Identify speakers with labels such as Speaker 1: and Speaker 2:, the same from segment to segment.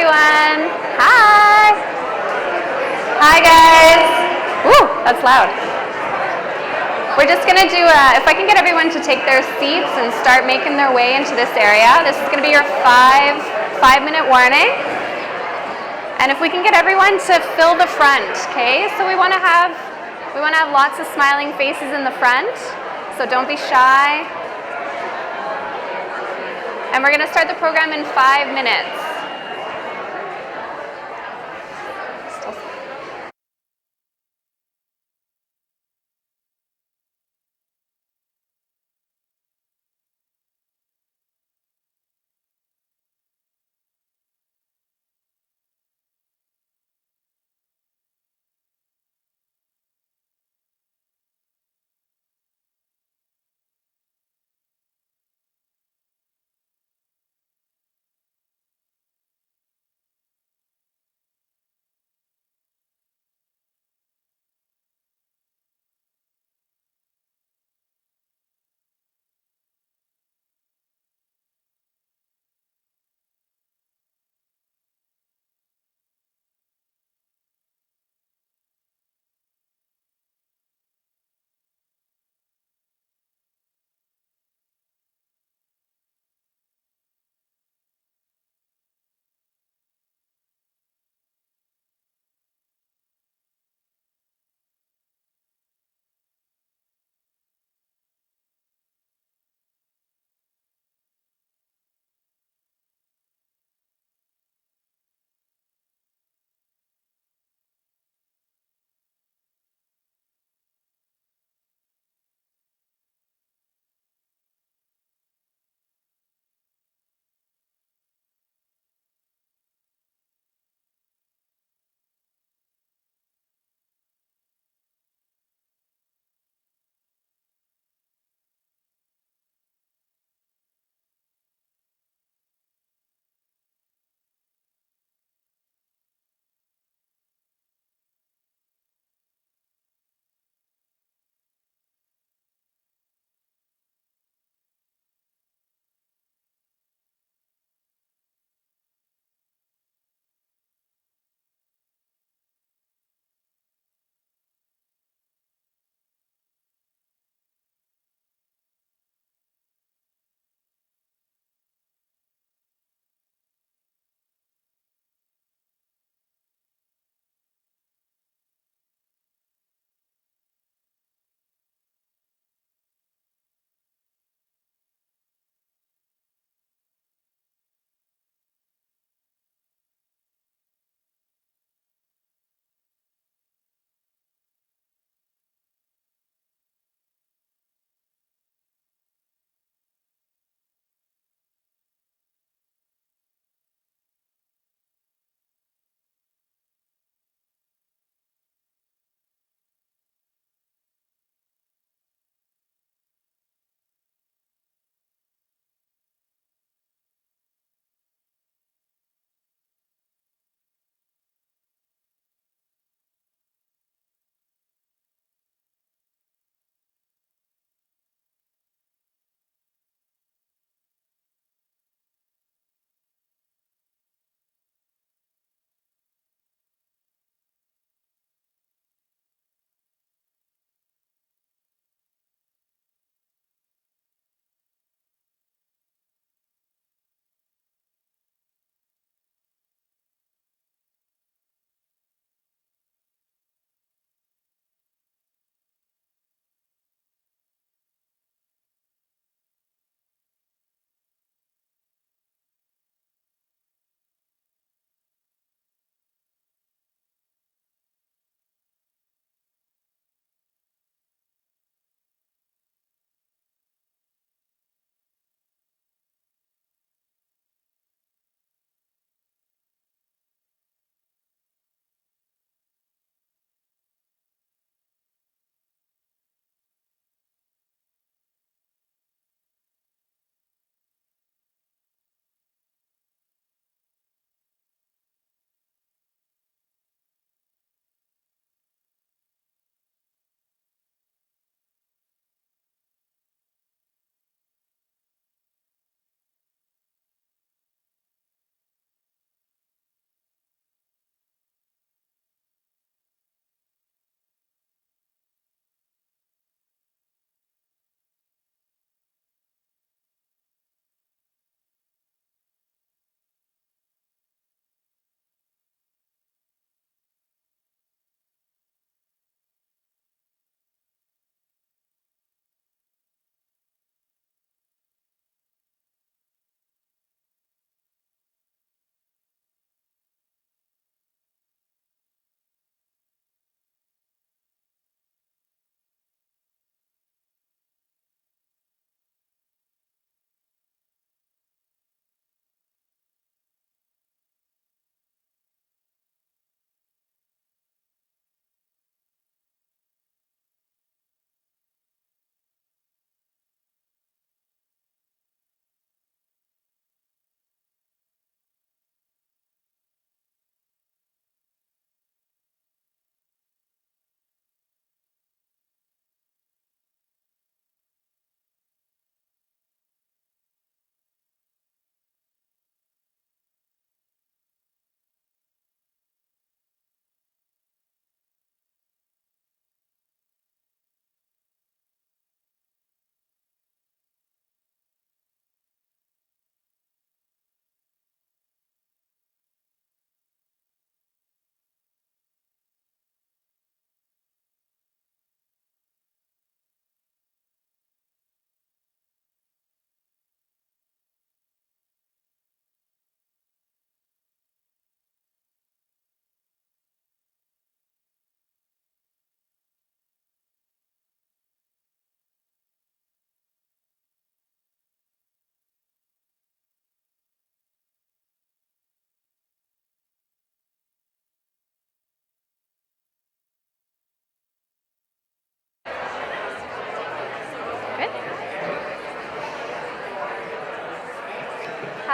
Speaker 1: everyone. Hi. Hi, guys. Woo, that's loud. We're just going to do, if I can get everyone to take their seats and start making their way into this area. This is going to be your five-minute warning. And if we can get everyone to fill the front, okay? So we want to have lots of smiling faces in the front. So don't be shy. And we're going to start the program in 5 minutes.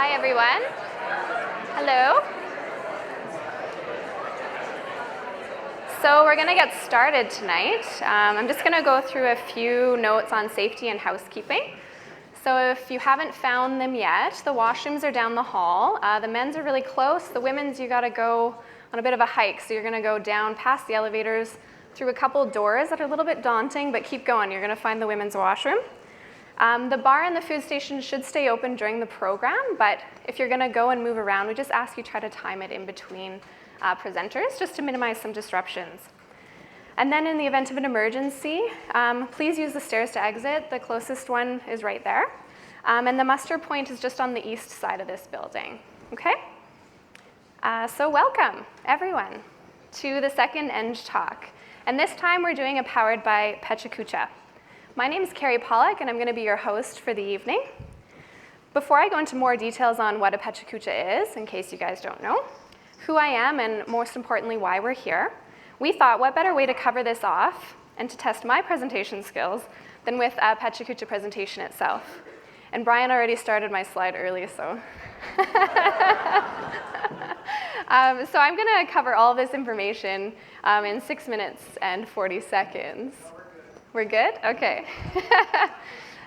Speaker 1: Hi, everyone. Hello. So we're going to get started tonight. I'm just going to go through a few notes on safety and housekeeping. So if you haven't found them yet, the washrooms are down the hall. The men's are really close. The women's, you got to go on a bit of a hike. So you're going to go down past the elevators, through a couple doors that are a little bit daunting, but keep going. You're going to find the women's washroom. The bar and the food station should stay open during the program, but if you're going to go and move around, we just ask you try to time it in between presenters just to minimize some disruptions. And then in the event of an emergency, please use the stairs to exit. The closest one is right there. And the muster point is just on the east side of this building. Okay? So welcome, everyone, to the second EnggTALK. And this time we're doing a powered by PechaKucha. My name is Carrie Pollack, and I'm going to be your host for the evening. Before I go into more details on what a PechaKucha is, in case you guys don't know, who I am, and most importantly, why we're here, we thought what better way to cover this off and to test my presentation skills than with a PechaKucha presentation itself. And Brian already started my slide early, so. So I'm going to cover all of this information in 6 minutes and 40 seconds. We're good? Okay.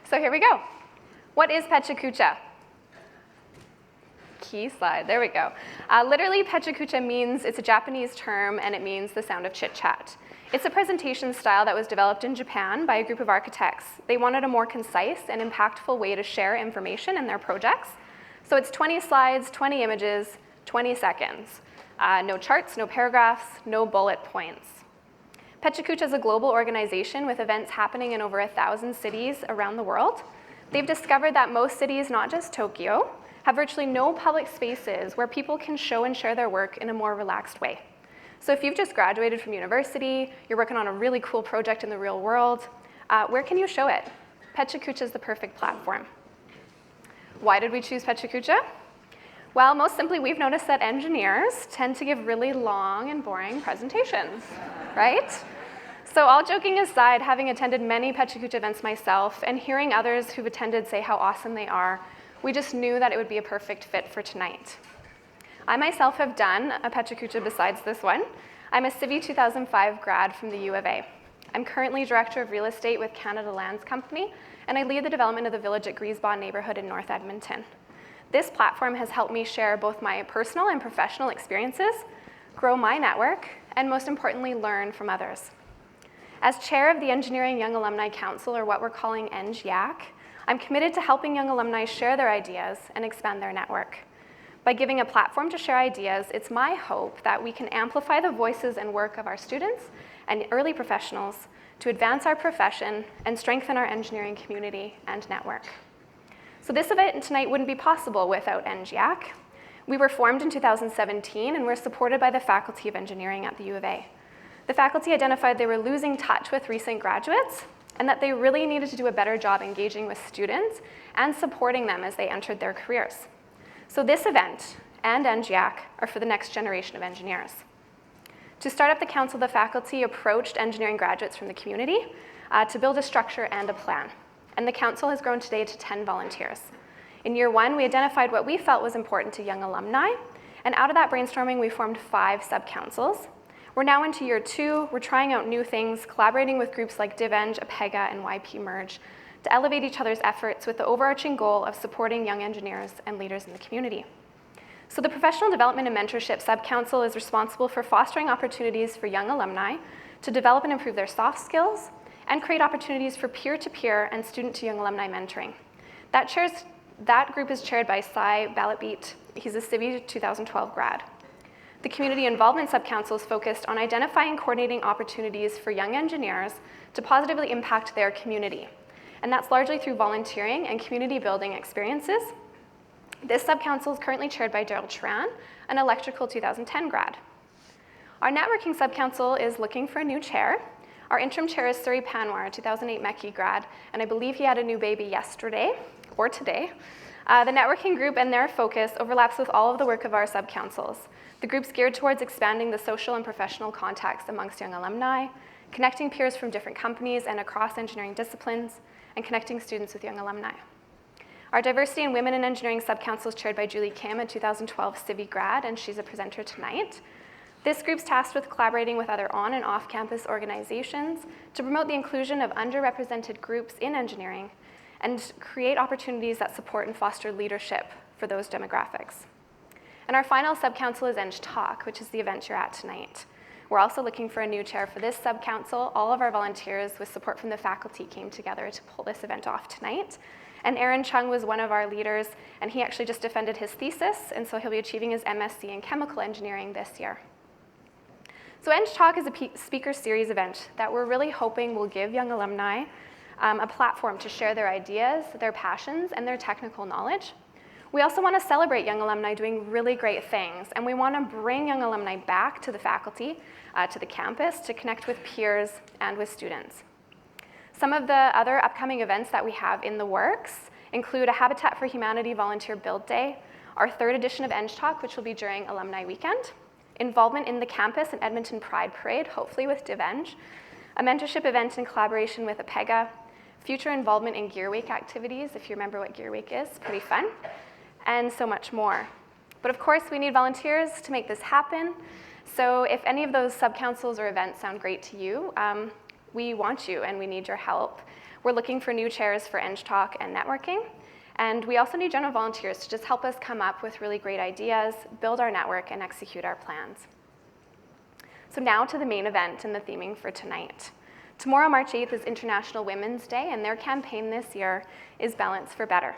Speaker 1: So here we go. What is PechaKucha? Key slide. There we go. Literally, PechaKucha means, it's a Japanese term, and it means the sound of chit-chat. It's a presentation style that was developed in Japan by a group of architects. They wanted a more concise and impactful way to share information in their projects. So it's 20 slides, 20 images, 20 seconds. No charts, no paragraphs, no bullet points. PechaKucha is a global organization with events happening in over 1,000 cities around the world. They've discovered that most cities, not just Tokyo, have virtually no public spaces where people can show and share their work in a more relaxed way. So if you've just graduated from university, you're working on a really cool project in the real world, where can you show it? PechaKucha is the perfect platform. Why did we choose PechaKucha? Well, most simply, we've noticed that engineers tend to give really long and boring presentations, right? So all joking aside, having attended many PechaKucha events myself and hearing others who've attended say how awesome they are, we just knew that it would be a perfect fit for tonight. I myself have done a PechaKucha besides this one. I'm a Civi 2005 grad from the U of A. I'm currently Director of Real Estate with Canada Lands Company, and I lead the development of the Village at Griesbaugh neighborhood in North Edmonton. This platform has helped me share both my personal and professional experiences, grow my network, and most importantly, learn from others. As chair of the Engineering Young Alumni Council, or what we're calling EnggYAC, I'm committed to helping young alumni share their ideas and expand their network. By giving a platform to share ideas, it's my hope that we can amplify the voices and work of our students and early professionals to advance our profession and strengthen our engineering community and network. So this event tonight wouldn't be possible without EnggYAC. We were formed in 2017, and we're supported by the Faculty of Engineering at the U of A. The faculty identified they were losing touch with recent graduates and that they really needed to do a better job engaging with students and supporting them as they entered their careers. So this event and EnggYAC are for the next generation of engineers. To start up the council, the faculty approached engineering graduates from the community to build a structure and a plan. And the council has grown today to 10 volunteers. In year one, we identified what we felt was important to young alumni, and out of that brainstorming, we formed 5 sub-councils. We're now into year 2. We're trying out new things, collaborating with groups like DivEng, APEGA, and YP Merge to elevate each other's efforts with the overarching goal of supporting young engineers and leaders in the community. So the Professional Development and Mentorship Sub-Council is responsible for fostering opportunities for young alumni to develop and improve their soft skills and create opportunities for peer-to-peer and student-to-young alumni mentoring. That group is chaired by Cy Ballatbeat. He's a Civi 2012 grad. The Community Involvement Sub-Council is focused on identifying and coordinating opportunities for young engineers to positively impact their community. And that's largely through volunteering and community building experiences. This sub-council is currently chaired by Daryl Turan, an Electrical 2010 grad. Our networking sub-council is looking for a new chair. Our interim chair is Suri Panwar, a 2008 Mechie grad, and I believe he had a new baby yesterday, or today. The networking group and their focus overlaps with all of the work of our sub-councils. The group's geared towards expanding the social and professional contacts amongst young alumni, connecting peers from different companies and across engineering disciplines, and connecting students with young alumni. Our Diversity and Women in Engineering Subcouncil is chaired by Julie Kim, a 2012 Civi grad, and she's a presenter tonight. This group's tasked with collaborating with other on and off-campus organizations to promote the inclusion of underrepresented groups in engineering and create opportunities that support and foster leadership for those demographics. And our final subcouncil is EnggTALK, which is the event you're at tonight. We're also looking for a new chair for this subcouncil. All of our volunteers, with support from the faculty, came together to pull this event off tonight. And Aaron Chung was one of our leaders, and he actually just defended his thesis, and so he'll be achieving his MSc in chemical engineering this year. So EnggTALK is a speaker series event that we're really hoping will give young alumni a platform to share their ideas, their passions, and their technical knowledge. We also want to celebrate young alumni doing really great things, and we want to bring young alumni back to the faculty, to the campus, to connect with peers and with students. Some of the other upcoming events that we have in the works include a Habitat for Humanity Volunteer Build Day, our 3rd edition of EnggTALK, which will be during Alumni Weekend, involvement in the campus and Edmonton Pride Parade, hopefully with DivEng, a mentorship event in collaboration with APEGA, future involvement in Gear Week activities, if you remember what Gear Week is, pretty fun, and so much more. But of course, we need volunteers to make this happen. So if any of those subcouncils or events sound great to you, we want you and we need your help. We're looking for new chairs for EnggTALK and networking. And we also need general volunteers to just help us come up with really great ideas, build our network, and execute our plans. So now to the main event and the theming for tonight. Tomorrow, March 8th, is International Women's Day, and their campaign this year is Balance for Better.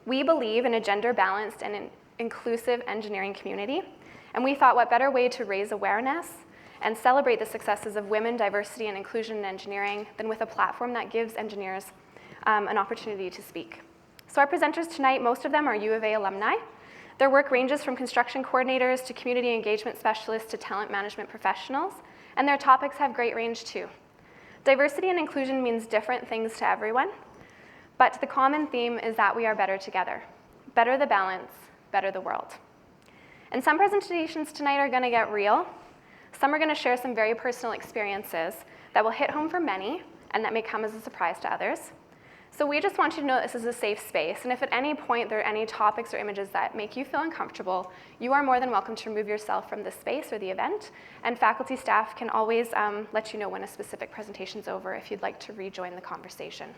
Speaker 1: We believe in a gender-balanced and inclusive engineering community, and we thought what better way to raise awareness and celebrate the successes of women, diversity, and inclusion in engineering than with a platform that gives engineers an opportunity to speak. So our presenters tonight, most of them are U of A alumni. Their work ranges from construction coordinators to community engagement specialists to talent management professionals, and their topics have great range too. Diversity and inclusion means different things to everyone, but the common theme is that we are better together. Better the balance, better the world. And some presentations tonight are gonna get real. Some are gonna share some very personal experiences that will hit home for many and that may come as a surprise to others. So we just want you to know this is a safe space, and if at any point there are any topics or images that make you feel uncomfortable, you are more than welcome to remove yourself from the space or the event, and faculty staff can always let you know when a specific presentation's over if you'd like to rejoin the conversation.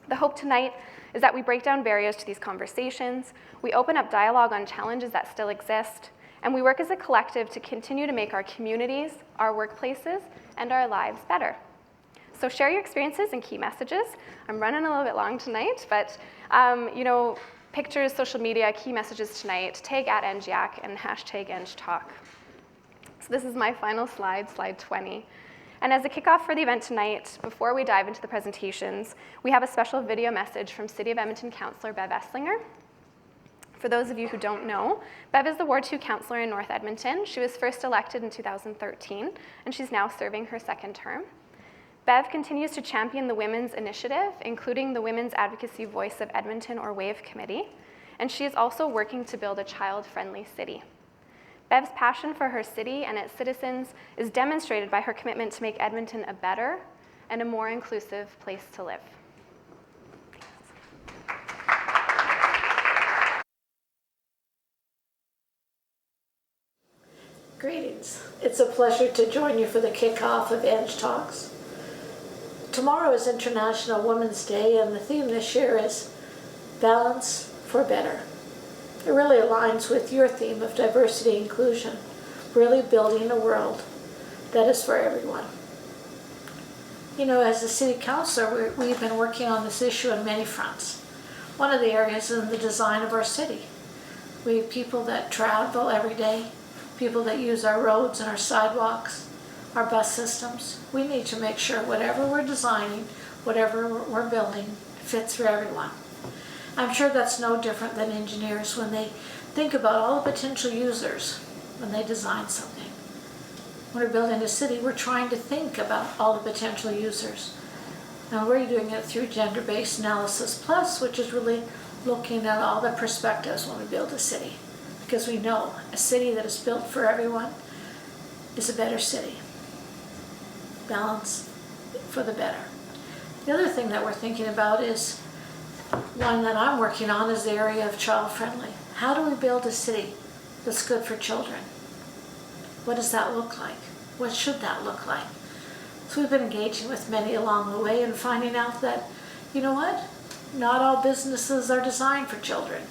Speaker 1: The hope tonight is that we break down barriers to these conversations, we open up dialogue on challenges that still exist, and we work as a collective to continue to make our communities, our workplaces, and our lives better. So share your experiences and key messages. I'm running a little bit long tonight, but pictures, social media, key messages tonight, tag at EnggTALK and hashtag EnggTALK. So this is my final slide, slide 20. And as a kickoff for the event tonight, before we dive into the presentations, we have a special video message from City of Edmonton Councillor Bev Esslinger. For those of you who don't know, Bev is the Ward 2 councillor in North Edmonton. She was first elected in 2013, and she's now serving her 2nd term. Bev continues to champion the Women's Initiative, including the Women's Advocacy Voice of Edmonton, or WAVE Committee, and she is also working to build a child-friendly city. Bev's passion for her city and its citizens is demonstrated by her commitment to make Edmonton a better and a more inclusive place to live.
Speaker 2: Greetings. It's a pleasure to join you for the kickoff of EnggTALKs. Tomorrow is International Women's Day, and the theme this year is Balance for Better. It really aligns with your theme of diversity and inclusion, really building a world that is for everyone. You know, as a city councilor, we've been working on this issue on many fronts. One of the areas is in the design of our city. We have people that travel every day, people that use our roads and our sidewalks, our bus systems. We need to make sure whatever we're designing, whatever we're building, fits for everyone. I'm sure that's no different than engineers when they think about all the potential users when they design something. When we're building a city, we're trying to think about all the potential users. Now we're doing it through gender-based analysis plus, which is really looking at all the perspectives when we build a city. Because we know a city that is built for everyone is a better city. Balance for the better. The other thing that we're thinking about is One that I'm working on is the area of child-friendly. How do we build a city that's good for children? What does that look like? What should that look like? So we've been engaging with many along the way and finding out that, you know what? Not all businesses are designed for children.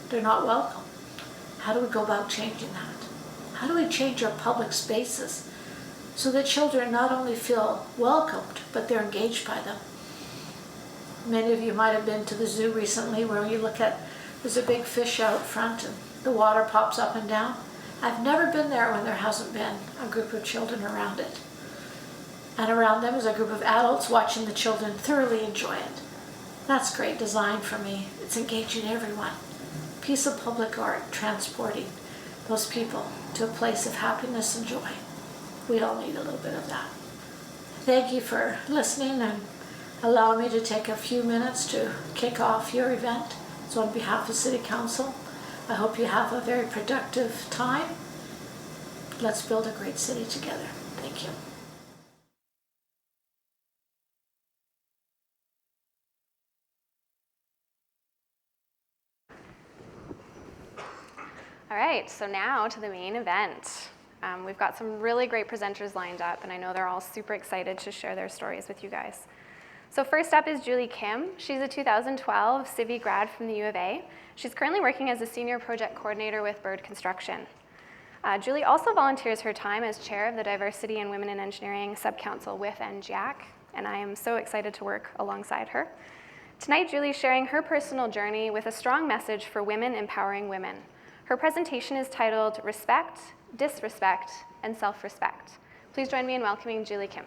Speaker 2: They're not welcome. How do we go about changing that? How do we change our public spaces so that children not only feel welcomed, but they're engaged by them? Many of you might have been to the zoo recently where you look at, there's a big fish out front and the water pops up and down. I've never been there when there hasn't been a group of children around it. And around them is a group of adults watching the children thoroughly enjoy it. That's great design for me. It's engaging everyone. Piece of public art transporting those people to a place of happiness and joy. We all need a little bit of that. Thank you for listening and allow me to take a few minutes to kick off your event. So on behalf of City Council, I hope you have a very productive time. Let's build a great city together. Thank you.
Speaker 1: All right, so now to the main event. We've got some really great presenters lined up, and I know they're all super excited to share their stories with you guys. So first up is Julie Kim. She's a 2012 Civi grad from the U of A. She's currently working as a senior project coordinator with Bird Construction. Julie also volunteers her time as chair of the Diversity and Women in Engineering Subcouncil with EnggTALK, and I am so excited to work alongside her. Tonight, Julie's sharing her personal journey with a strong message for women empowering women. Her presentation is titled Respect, Disrespect, and Self-Respect. Please join me in welcoming Julie Kim.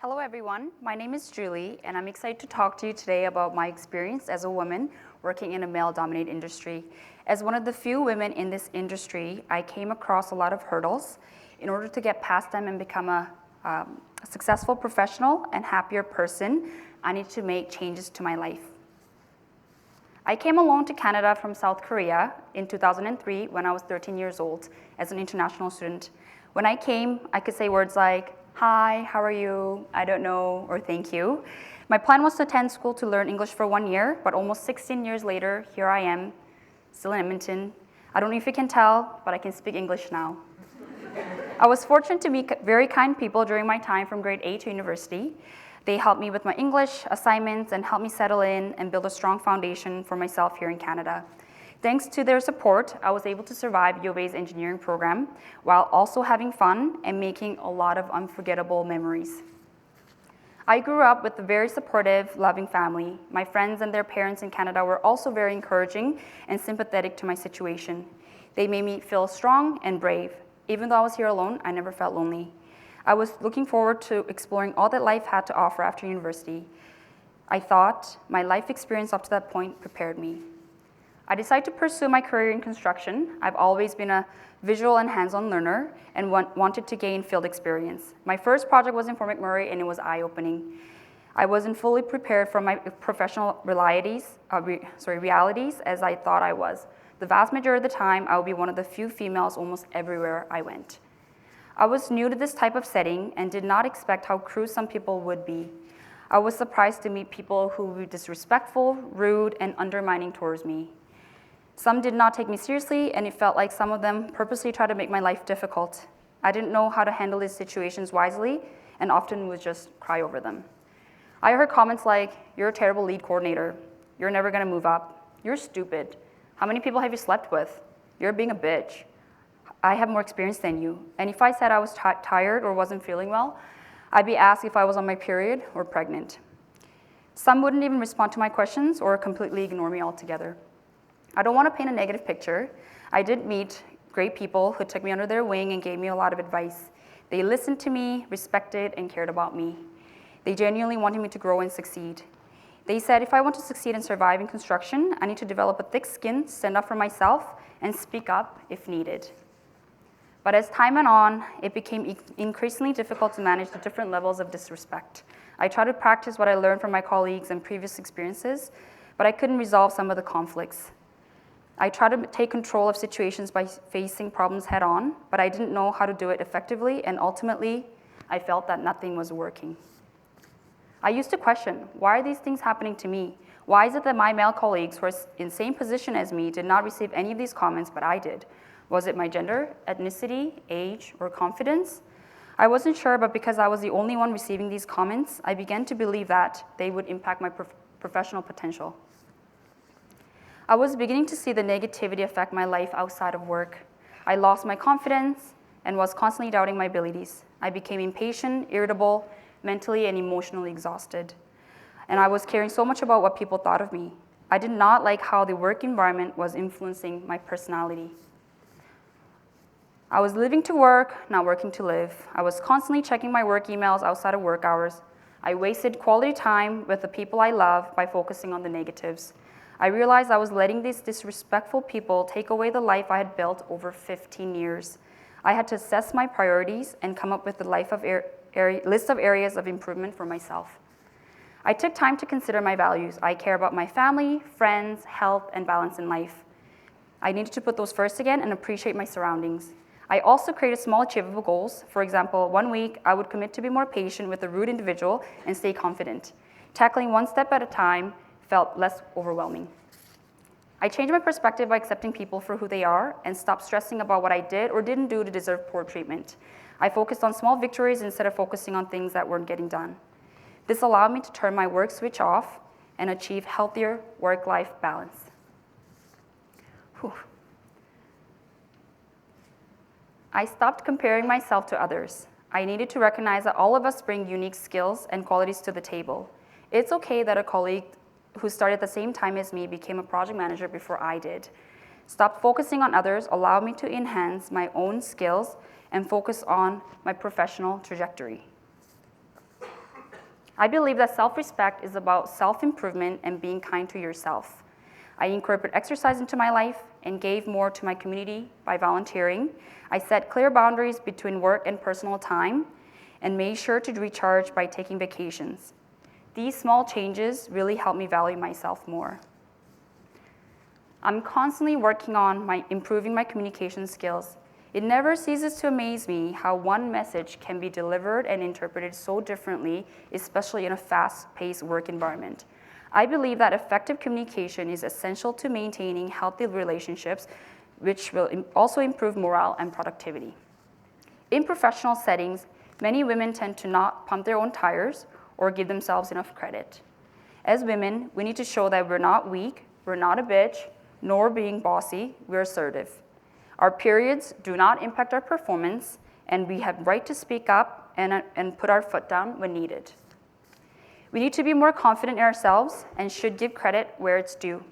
Speaker 3: Hello everyone, my name is Julie and I'm excited to talk to you today about my experience as a woman working in a male-dominated industry. As one of the few women in this industry, I came across a lot of hurdles. In order to get past them and become a successful professional and happier person, I need to make changes to my life. I came alone to Canada from South Korea in 2003 when I was 13 years old as an international student. When I came, I could say words like, hi, how are you, I don't know, or thank you. My plan was to attend school to learn English for 1 year, but almost 16 years later, here I am, still in Edmonton. I don't know if you can tell, but I can speak English now. I was fortunate to meet very kind people during my time from grade 8 to university. They helped me with my English assignments and helped me settle in and build a strong foundation for myself here in Canada. Thanks to their support, I was able to survive U of A's engineering program while also having fun and making a lot of unforgettable memories. I grew up with a very supportive, loving family. My friends and their parents in Canada were also very encouraging and sympathetic to my situation. They made me feel strong and brave. Even though I was here alone, I never felt lonely. I was looking forward to exploring all that life had to offer after university. I thought my life experience up to that point prepared me. I decided to pursue my career in construction. I've always been a visual and hands-on learner and wanted to gain field experience. My first project was in Fort McMurray and it was eye-opening. I wasn't fully prepared for my professional realities as I thought I was. The vast majority of the time, I would be one of the few females almost everywhere I went. I was new to this type of setting and did not expect how cruel some people would be. I was surprised to meet people who were disrespectful, rude, and undermining towards me. Some did not take me seriously, and it felt like some of them purposely tried to make my life difficult. I didn't know how to handle these situations wisely, and often would just cry over them. I heard comments like, you're a terrible lead coordinator. You're never gonna move up. You're stupid. How many people have you slept with? You're being a bitch. I have more experience than you. And if I said I was tired or wasn't feeling well, I'd be asked if I was on my period or pregnant. Some wouldn't even respond to my questions or completely ignore me altogether. I don't want to paint a negative picture. I did meet great people who took me under their wing and gave me a lot of advice. They listened to me, respected, and cared about me. They genuinely wanted me to grow and succeed. They said if I want to succeed and survive in construction, I need to develop a thick skin, stand up for myself, and speak up if needed. But as time went on, it became increasingly difficult to manage the different levels of disrespect. I tried to practice what I learned from my colleagues and previous experiences, but I couldn't resolve some of the conflicts. I tried to take control of situations by facing problems head on, but I didn't know how to do it effectively, and ultimately, I felt that nothing was working. I used to question, why are these things happening to me? Why is it that my male colleagues who are in the same position as me did not receive any of these comments, but I did? Was it my gender, ethnicity, age, or confidence? I wasn't sure, but because I was the only one receiving these comments, I began to believe that they would impact my professional potential. I was beginning to see the negativity affect my life outside of work. I lost my confidence and was constantly doubting my abilities. I became impatient, irritable, mentally and emotionally exhausted. And I was caring so much about what people thought of me. I did not like how the work environment was influencing my personality. I was living to work, not working to live. I was constantly checking my work emails outside of work hours. I wasted quality time with the people I love by focusing on the negatives. I realized I was letting these disrespectful people take away the life I had built over 15 years. I had to assess my priorities and come up with a list of areas of improvement for myself. I took time to consider my values. I care about my family, friends, health, and balance in life. I needed to put those first again and appreciate my surroundings. I also created small achievable goals. For example, 1 week, I would commit to be more patient with a rude individual and stay confident. Tackling one step at a time felt less overwhelming. I changed my perspective by accepting people for who they are and stopped stressing about what I did or didn't do to deserve poor treatment. I focused on small victories instead of focusing on things that weren't getting done. This allowed me to turn my work switch off and achieve healthier work-life balance. Whew. I stopped comparing myself to others. I needed to recognize that all of us bring unique skills and qualities to the table. It's okay that a colleague who started at the same time as me became a project manager before I did. Stop focusing on others allowed me to enhance my own skills and focus on my professional trajectory. I believe that self-respect is about self-improvement and being kind to yourself. I incorporated exercise into my life and gave more to my community by volunteering. I set clear boundaries between work and personal time and made sure to recharge by taking vacations. These small changes really help me value myself more. I'm constantly working on improving my communication skills. It never ceases to amaze me how one message can be delivered and interpreted so differently, especially in a fast-paced work environment. I believe that effective communication is essential to maintaining healthy relationships, which will also improve morale and productivity. In professional settings, many women tend to not pump their own tires or give themselves enough credit. As women, we need to show that we're not weak, we're not a bitch, nor being bossy, we're assertive. Our periods do not impact our performance, and we have right to speak up and put our foot down when needed. We need to be more confident in ourselves and should give credit where it's due.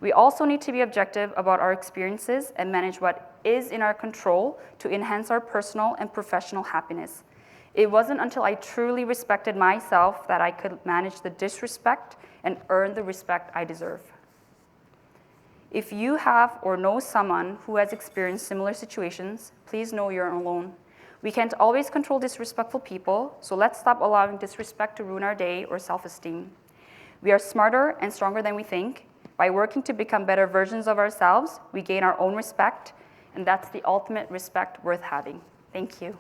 Speaker 3: We also need to be objective about our experiences and manage what is in our control to enhance our personal and professional happiness. It wasn't until I truly respected myself that I could manage the disrespect and earn the respect I deserve. If you have or know someone who has experienced similar situations, please know you're alone. We can't always control disrespectful people, so let's stop allowing disrespect to ruin our day or self-esteem. We are smarter and stronger than we think. By working to become better versions of ourselves, we gain our own respect, and that's the ultimate respect worth having. Thank you.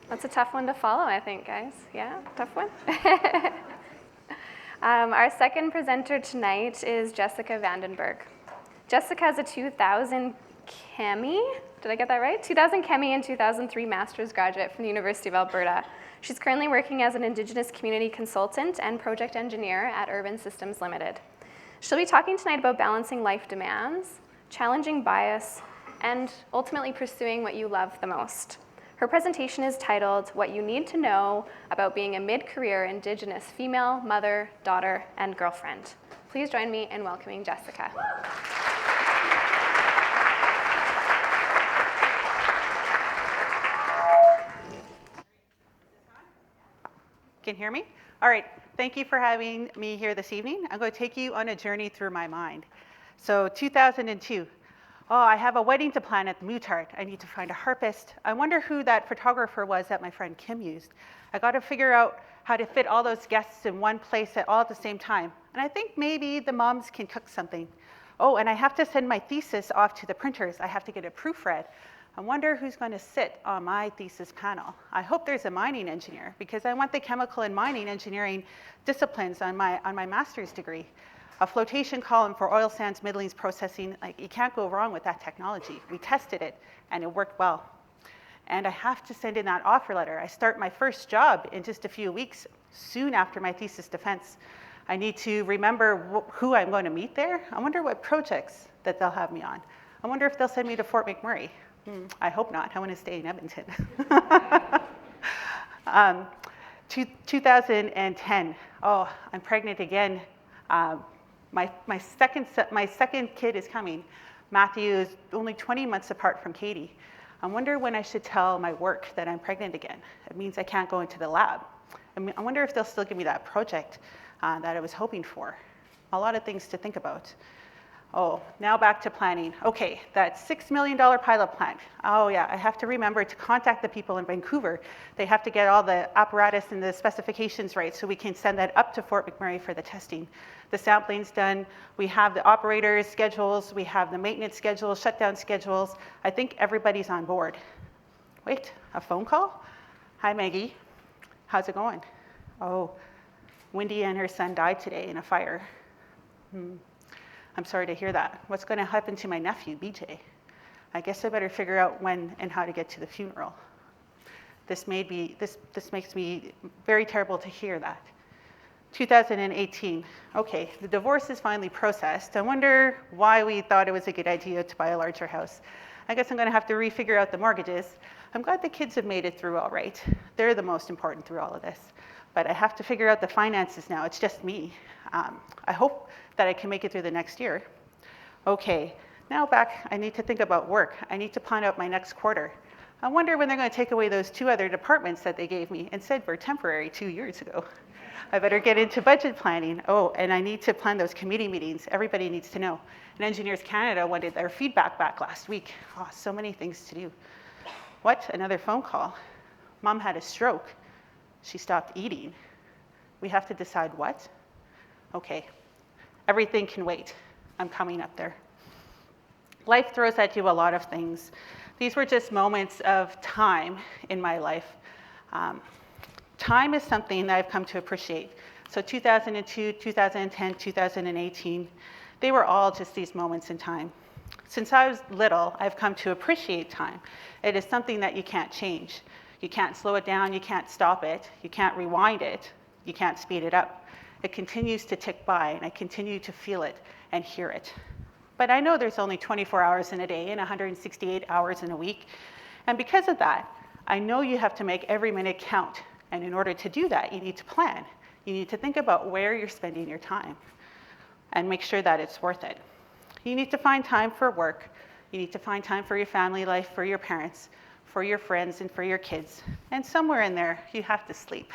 Speaker 1: That's a tough one to follow, I think, guys. Yeah, tough one. Our second presenter tonight is Jessica Vandenberg. Jessica has a 2000 Chemie, did I get that right? 2000 Chemie and 2003 Master's graduate from the University of Alberta. She's currently working as an Indigenous community consultant and project engineer at Urban Systems Limited. She'll be talking tonight about balancing life demands, challenging bias, and ultimately pursuing what you love the most. Her presentation is titled, What You Need to Know About Being a Mid-Career Indigenous Female, Mother, Daughter, and Girlfriend. Please join me in welcoming Jessica.
Speaker 4: Can you hear me? All right, thank you for having me here this evening. I'm going to take you on a journey through my mind. So 2002, Oh, I have a wedding to plan at the Mutart. I need to find a harpist. I wonder who that photographer was that my friend Kim used. I got to figure out how to fit all those guests in one place all at the same time. And I think maybe the moms can cook something. Oh, and I have to send my thesis off to the printers. I have to get it proofread. I wonder who's going to sit on my thesis panel. I hope there's a mining engineer because I want the chemical and mining engineering disciplines on my master's degree. A flotation column for oil sands middlings processing, like you can't go wrong with that technology. We tested it and it worked well. And I have to send in that offer letter. I start my first job in just a few weeks, soon after my thesis defense. I need to remember who I'm going to meet there. I wonder what projects that they'll have me on. I wonder if they'll send me to Fort McMurray. I hope not. I want to stay in Edmonton. 2010. Oh, I'm pregnant again. My second kid is coming. Matthew is only 20 months apart from Katie. I wonder when I should tell my work that I'm pregnant again. It means I can't go into the lab. I wonder if they'll still give me that project that I was hoping for. A lot of things to think about. Oh, now back to planning. Okay, that $6 million pilot plant. Oh yeah, I have to remember to contact the people in Vancouver. They have to get all the apparatus and the specifications right so we can send that up to Fort McMurray for the testing. The sampling's done. We have the operators' schedules. We have the maintenance schedules, shutdown schedules. I think everybody's on board. Wait, a phone call? Hi, Maggie. How's it going? Oh, Wendy and her son died today in a fire. I'm sorry to hear that. What's going to happen to my nephew, BJ? I guess I better figure out when and how to get to the funeral. This makes me very terrible to hear that. 2018. Okay, the divorce is finally processed. I wonder why we thought it was a good idea to buy a larger house. I guess I'm going to have to refigure out the mortgages. I'm glad the kids have made it through all right. They're the most important through all of this. But I have to figure out the finances now. It's just me. I hope that I can make it through the next year. Okay, now back, I need to think about work. I need to plan out my next quarter. I wonder when they're going to take away those 2 other departments that they gave me and said were temporary 2 years ago. I better get into budget planning. Oh, and I need to plan those committee meetings. Everybody needs to know. And Engineers Canada wanted their feedback back last week. Oh, so many things to do. What? Another phone call. Mom had a stroke. She stopped eating. We have to decide what? Okay, everything can wait. I'm coming up there. Life throws at you a lot of things. These were just moments of time in my life. Time is something that I've come to appreciate. So 2002, 2010, 2018, they were all just these moments in time. Since I was little, I've come to appreciate time. It is something that you can't change. You can't slow it down, you can't stop it, you can't rewind it, you can't speed it up. It continues to tick by, and I continue to feel it and hear it. But I know there's only 24 hours in a day and 168 hours in a week. And because of that, I know you have to make every minute count. And in order to do that, you need to plan. You need to think about where you're spending your time and make sure that it's worth it. You need to find time for work. You need to find time for your family life, for your parents, for your friends, and for your kids. And somewhere in there, you have to sleep.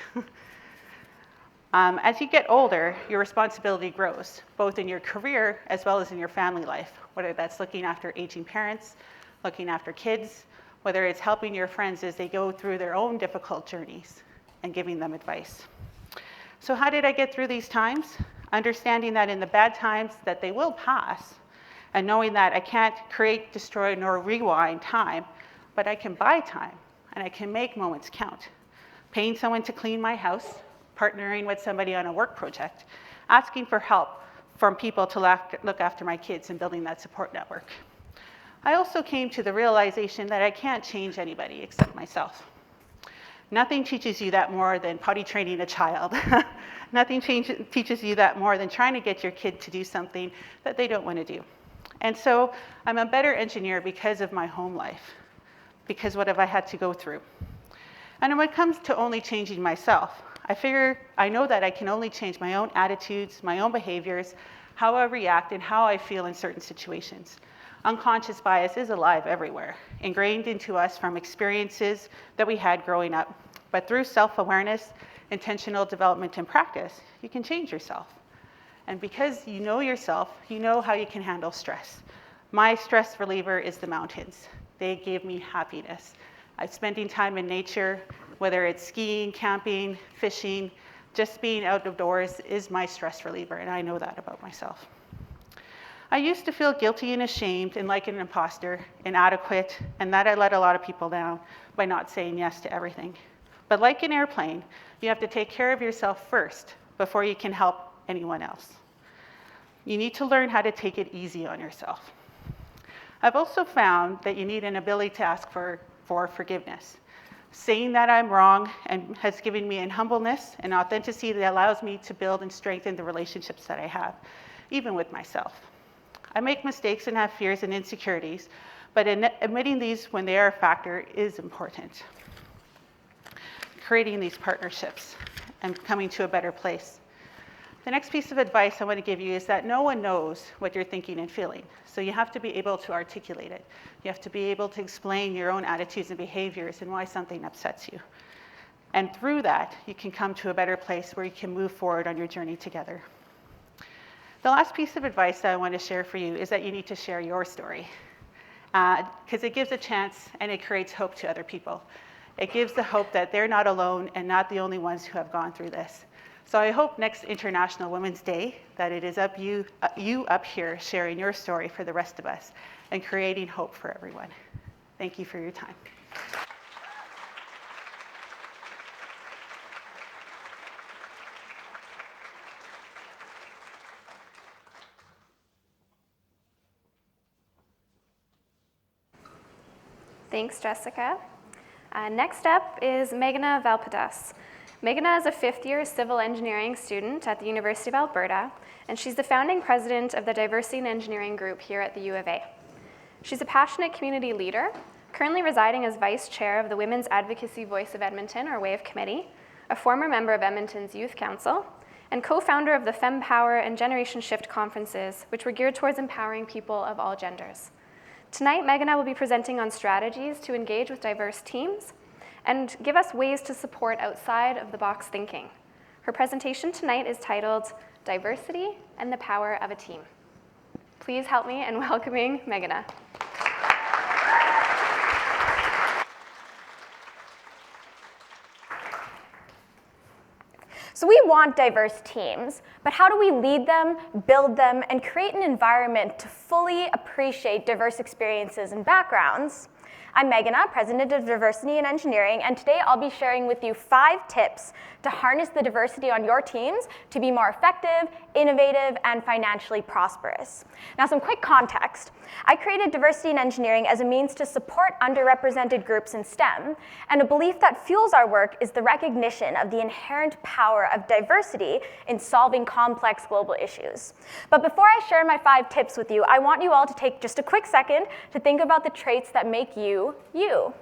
Speaker 4: As you get older, your responsibility grows, both in your career as well as in your family life, whether that's looking after aging parents, looking after kids, whether it's helping your friends as they go through their own difficult journeys and giving them advice. So how did I get through these times? Understanding that in the bad times that they will pass, and knowing that I can't create, destroy, nor rewind time, but I can buy time, and I can make moments count. Paying someone to clean my house, partnering with somebody on a work project, asking for help from people to look after my kids and building that support network. I also came to the realization that I can't change anybody except myself. Nothing teaches you that more than potty training a child. Nothing teaches you that more than trying to get your kid to do something that they don't want to do. And so I'm a better engineer because of my home life, because what have I had to go through? And when it comes to only changing myself, I know that I can only change my own attitudes, my own behaviors, how I react, and how I feel in certain situations. Unconscious bias is alive everywhere, ingrained into us from experiences that we had growing up. But through self-awareness, intentional development, and practice, you can change yourself. And because you know yourself, you know how you can handle stress. My stress reliever is the mountains. They give me happiness. Spending time in nature, whether it's skiing, camping, fishing, just being out of doors is my stress reliever, and I know that about myself. I used to feel guilty and ashamed and like an imposter, inadequate, and that I let a lot of people down by not saying yes to everything. But like an airplane, you have to take care of yourself first before you can help anyone else. You need to learn how to take it easy on yourself. I've also found that you need an ability to ask for forgiveness. Saying that I'm wrong and has given me an humbleness and authenticity that allows me to build and strengthen the relationships that I have, even with myself. I make mistakes and have fears and insecurities, but admitting these when they are a factor is important. Creating these partnerships and coming to a better place. The next piece of advice I want to give you is that no one knows what you're thinking and feeling, so you have to be able to articulate it. You have to be able to explain your own attitudes and behaviors and why something upsets you. And through that, you can come to a better place where you can move forward on your journey together. The last piece of advice that I want to share for you is that you need to share your story, because it gives a chance and it creates hope to other people. It gives the hope that they're not alone and not the only ones who have gone through this. So I hope next International Women's Day that it is you up here sharing your story for the rest of us and creating hope for everyone. Thank you for your time.
Speaker 1: Thanks, Jessica. Next up is Meghna Valpadas. Meghna is a fifth-year civil engineering student at the University of Alberta, and she's the founding president of the Diversity and Engineering Group here at the U of A. She's a passionate community leader, currently residing as vice chair of the Women's Advocacy Voice of Edmonton, or WAVE Committee, a former member of Edmonton's Youth Council, and co-founder of the FemPower and Generation Shift conferences, which were geared towards empowering people of all genders. Tonight, Meghna will be presenting on strategies to engage with diverse teams and give us ways to support outside of the box thinking. Her presentation tonight is titled Diversity and the Power of a Team. Please help me in welcoming Meghna.
Speaker 5: So we want diverse teams, but how do we lead them, build them, and create an environment to fully appreciate diverse experiences and backgrounds? I'm Meghna, President of Diversity and Engineering, and today I'll be sharing with you 5 tips to harness the diversity on your teams to be more effective, innovative, and financially prosperous. Now, some quick context. I created Diversity and Engineering as a means to support underrepresented groups in STEM, and a belief that fuels our work is the recognition of the inherent power of diversity in solving complex global issues. But before I share my 5 tips with you, I want you all to take just a quick second to think about the traits that make you, you.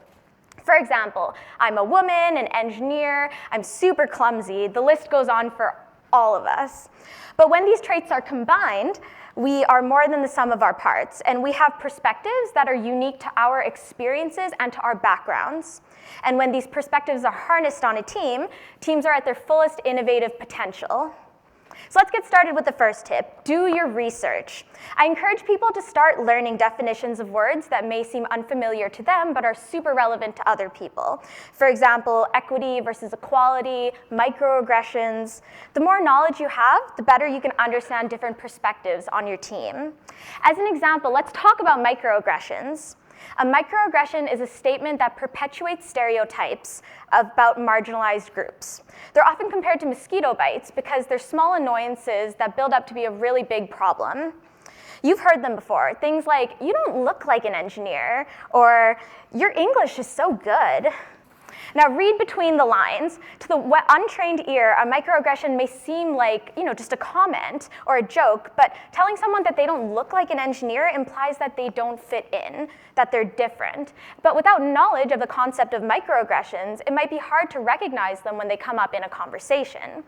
Speaker 5: For example, I'm a woman, an engineer, I'm super clumsy, the list goes on for all of us. But when these traits are combined, we are more than the sum of our parts, and we have perspectives that are unique to our experiences and to our backgrounds. And when these perspectives are harnessed on a team, teams are at their fullest innovative potential. So let's get started with the first tip. Do your research. I encourage people to start learning definitions of words that may seem unfamiliar to them but are super relevant to other people. For example, equity versus equality, microaggressions. The more knowledge you have, the better you can understand different perspectives on your team. As an example, let's talk about microaggressions. A microaggression is a statement that perpetuates stereotypes about marginalized groups. They're often compared to mosquito bites because they're small annoyances that build up to be a really big problem. You've heard them before, things like, you don't look like an engineer, or your English is so good. Now read between the lines. To the untrained ear, a microaggression may seem like, just a comment or a joke, but telling someone that they don't look like an engineer implies that they don't fit in, that they're different. But without knowledge of the concept of microaggressions, it might be hard to recognize them when they come up in a conversation.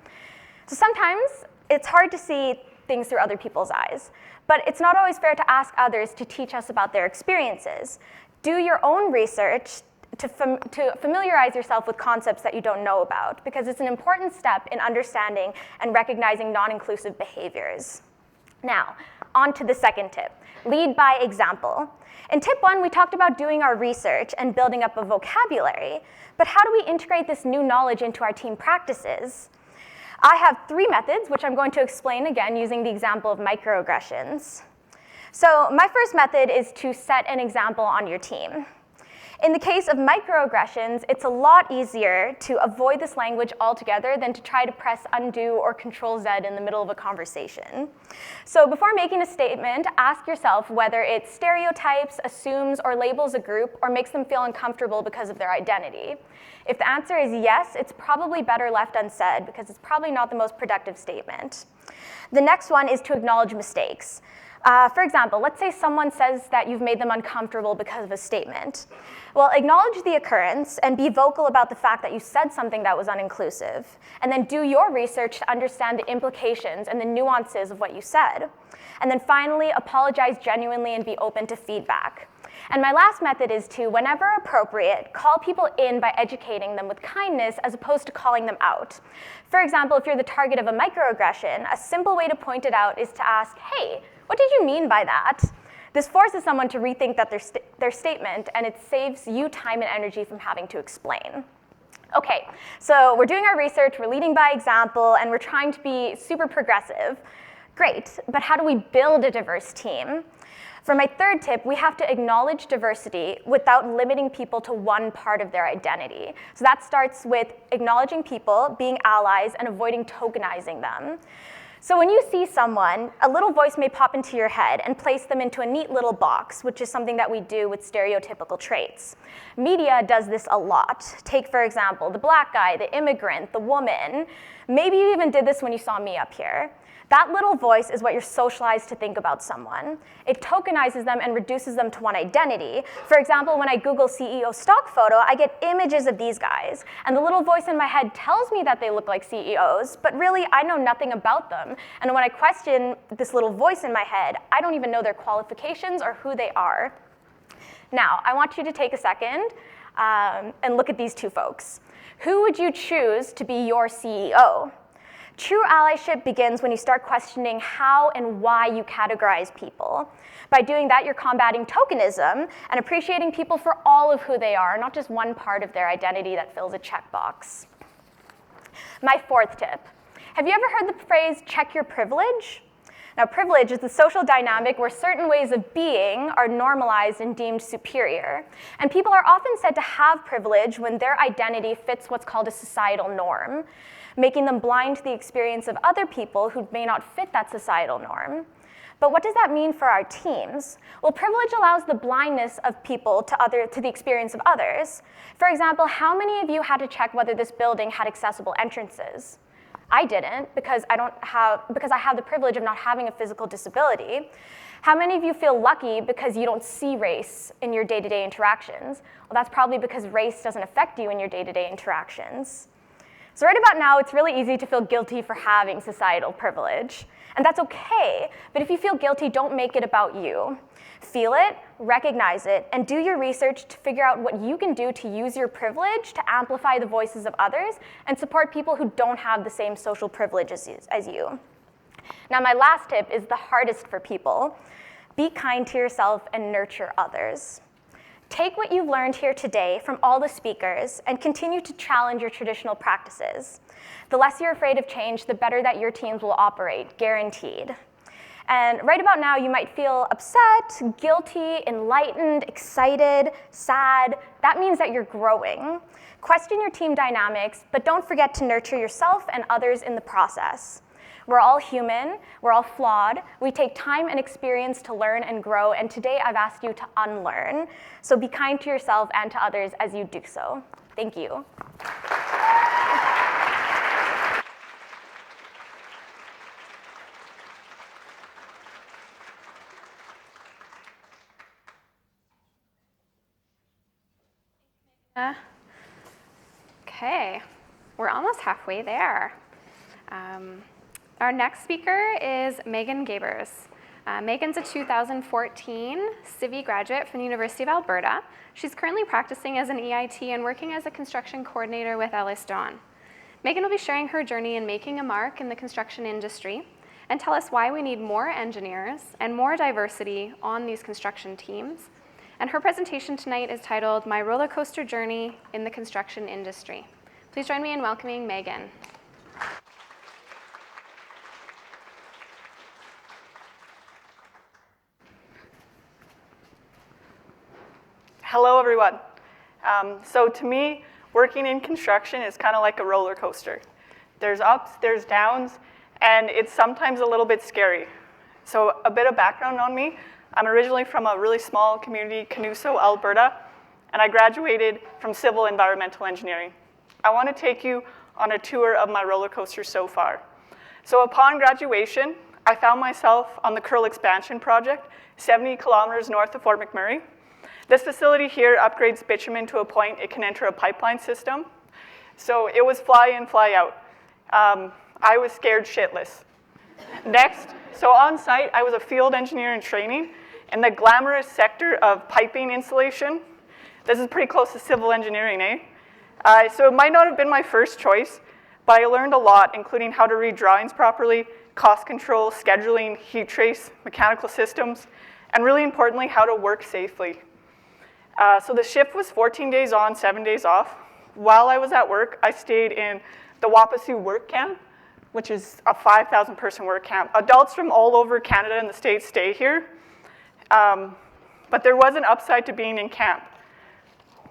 Speaker 5: So sometimes it's hard to see things through other people's eyes, but it's not always fair to ask others to teach us about their experiences. Do your own research to familiarize yourself with concepts that you don't know about, because it's an important step in understanding and recognizing non-inclusive behaviors. Now, On to the second tip, lead by example. In tip 1, we talked about doing our research and building up a vocabulary, but how do we integrate this new knowledge into our team practices? I have 3 methods, which I'm going to explain again using the example of microaggressions. So my first method is to set an example on your team. In the case of microaggressions, it's a lot easier to avoid this language altogether than to try to press undo or Control Z in the middle of a conversation. So before making a statement, ask yourself whether it stereotypes, assumes, or labels a group or makes them feel uncomfortable because of their identity. If the answer is yes, it's probably better left unsaid because it's probably not the most productive statement. The next one is to acknowledge mistakes. For example, let's say someone says that you've made them uncomfortable because of a statement. Well, acknowledge the occurrence and be vocal about the fact that you said something that was uninclusive, and then do your research to understand the implications and the nuances of what you said. And then finally, apologize genuinely and be open to feedback. And my last method is to, whenever appropriate, call people in by educating them with kindness as opposed to calling them out. For example, if you're the target of a microaggression, a simple way to point it out is to ask, hey, what did you mean by that? This forces someone to rethink their statement, and it saves you time and energy from having to explain. Okay, so we're doing our research, we're leading by example, and we're trying to be super progressive. Great, but how do we build a diverse team? For my third tip, we have to acknowledge diversity without limiting people to one part of their identity. So that starts with acknowledging people, being allies, and avoiding tokenizing them. So when you see someone, a little voice may pop into your head and place them into a neat little box, which is something that we do with stereotypical traits. Media does this a lot. Take, for example, the black guy, the immigrant, the woman. Maybe you even did this when you saw me up here. That little voice is what you're socialized to think about someone. It tokenizes them and reduces them to one identity. For example, when I Google CEO stock photo, I get images of these guys, and the little voice in my head tells me that they look like CEOs, but really I know nothing about them. And when I question this little voice in my head, I don't even know their qualifications or who they are. Now, I want you to take a second and look at these 2 folks. Who would you choose to be your CEO? True allyship begins when you start questioning how and why you categorize people. By doing that, you're combating tokenism and appreciating people for all of who they are, not just one part of their identity that fills a checkbox. My 4th tip. Have you ever heard the phrase, check your privilege? Now, privilege is the social dynamic where certain ways of being are normalized and deemed superior. And people are often said to have privilege when their identity fits what's called a societal norm, making them blind to the experience of other people who may not fit that societal norm. But what does that mean for our teams? Well, privilege allows the blindness of people to the experience of others. For example, how many of you had to check whether this building had accessible entrances? I didn't, because I have the privilege of not having a physical disability. How many of you feel lucky because you don't see race in your day-to-day interactions? Well, that's probably because race doesn't affect you in your day-to-day interactions. So right about now, it's really easy to feel guilty for having societal privilege. And that's okay, but if you feel guilty, don't make it about you. Feel it, recognize it, and do your research to figure out what you can do to use your privilege to amplify the voices of others and support people who don't have the same social privilege as you. Now, my last tip is the hardest for people. Be kind to yourself and nurture others. Take what you've learned here today from all the speakers and continue to challenge your traditional practices. The less you're afraid of change, the better that your teams will operate, guaranteed. And right about now, you might feel upset, guilty, enlightened, excited, sad. That means that you're growing. Question your team dynamics, but don't forget to nurture yourself and others in the process. We're all human, we're all flawed. We take time and experience to learn and grow, and today I've asked you to unlearn. So be kind to yourself and to others as you do so. Thank you.
Speaker 1: Okay, we're almost halfway there. Our next speaker is Megan Gabers. Megan's a 2014 Civi graduate from the University of Alberta. She's currently practicing as an EIT and working as a construction coordinator with Ellis Dawn. Megan will be sharing her journey in making a mark in the construction industry and tell us why we need more engineers and more diversity on these construction teams. And her presentation tonight is titled My Roller Coaster Journey in the Construction Industry. Please join me in welcoming Megan.
Speaker 6: Hello, everyone. So to me, working in construction is kind of like a roller coaster. There's ups, there's downs, and it's sometimes a little bit scary. So a bit of background on me. I'm originally from a really small community, Canuso, Alberta, and I graduated from civil environmental engineering. I want to take you on a tour of my roller coaster so far. So upon graduation, I found myself on the Curl Expansion Project, 70 kilometers north of Fort McMurray. This facility here upgrades bitumen to a point it can enter a pipeline system. So it was fly in, fly out. I was scared shitless. Next, so on site, I was a field engineer in training in the glamorous sector of piping installation. This is pretty close to civil engineering, eh? So it might not have been my first choice, but I learned a lot, including how to read drawings properly, cost control, scheduling, heat trace, mechanical systems, and really importantly, how to work safely. So the shift was 14 days on, 7 days off. While I was at work, I stayed in the Wapasu work camp, which is a 5,000 person work camp. Adults from all over Canada and the States stay here, but there was an upside to being in camp.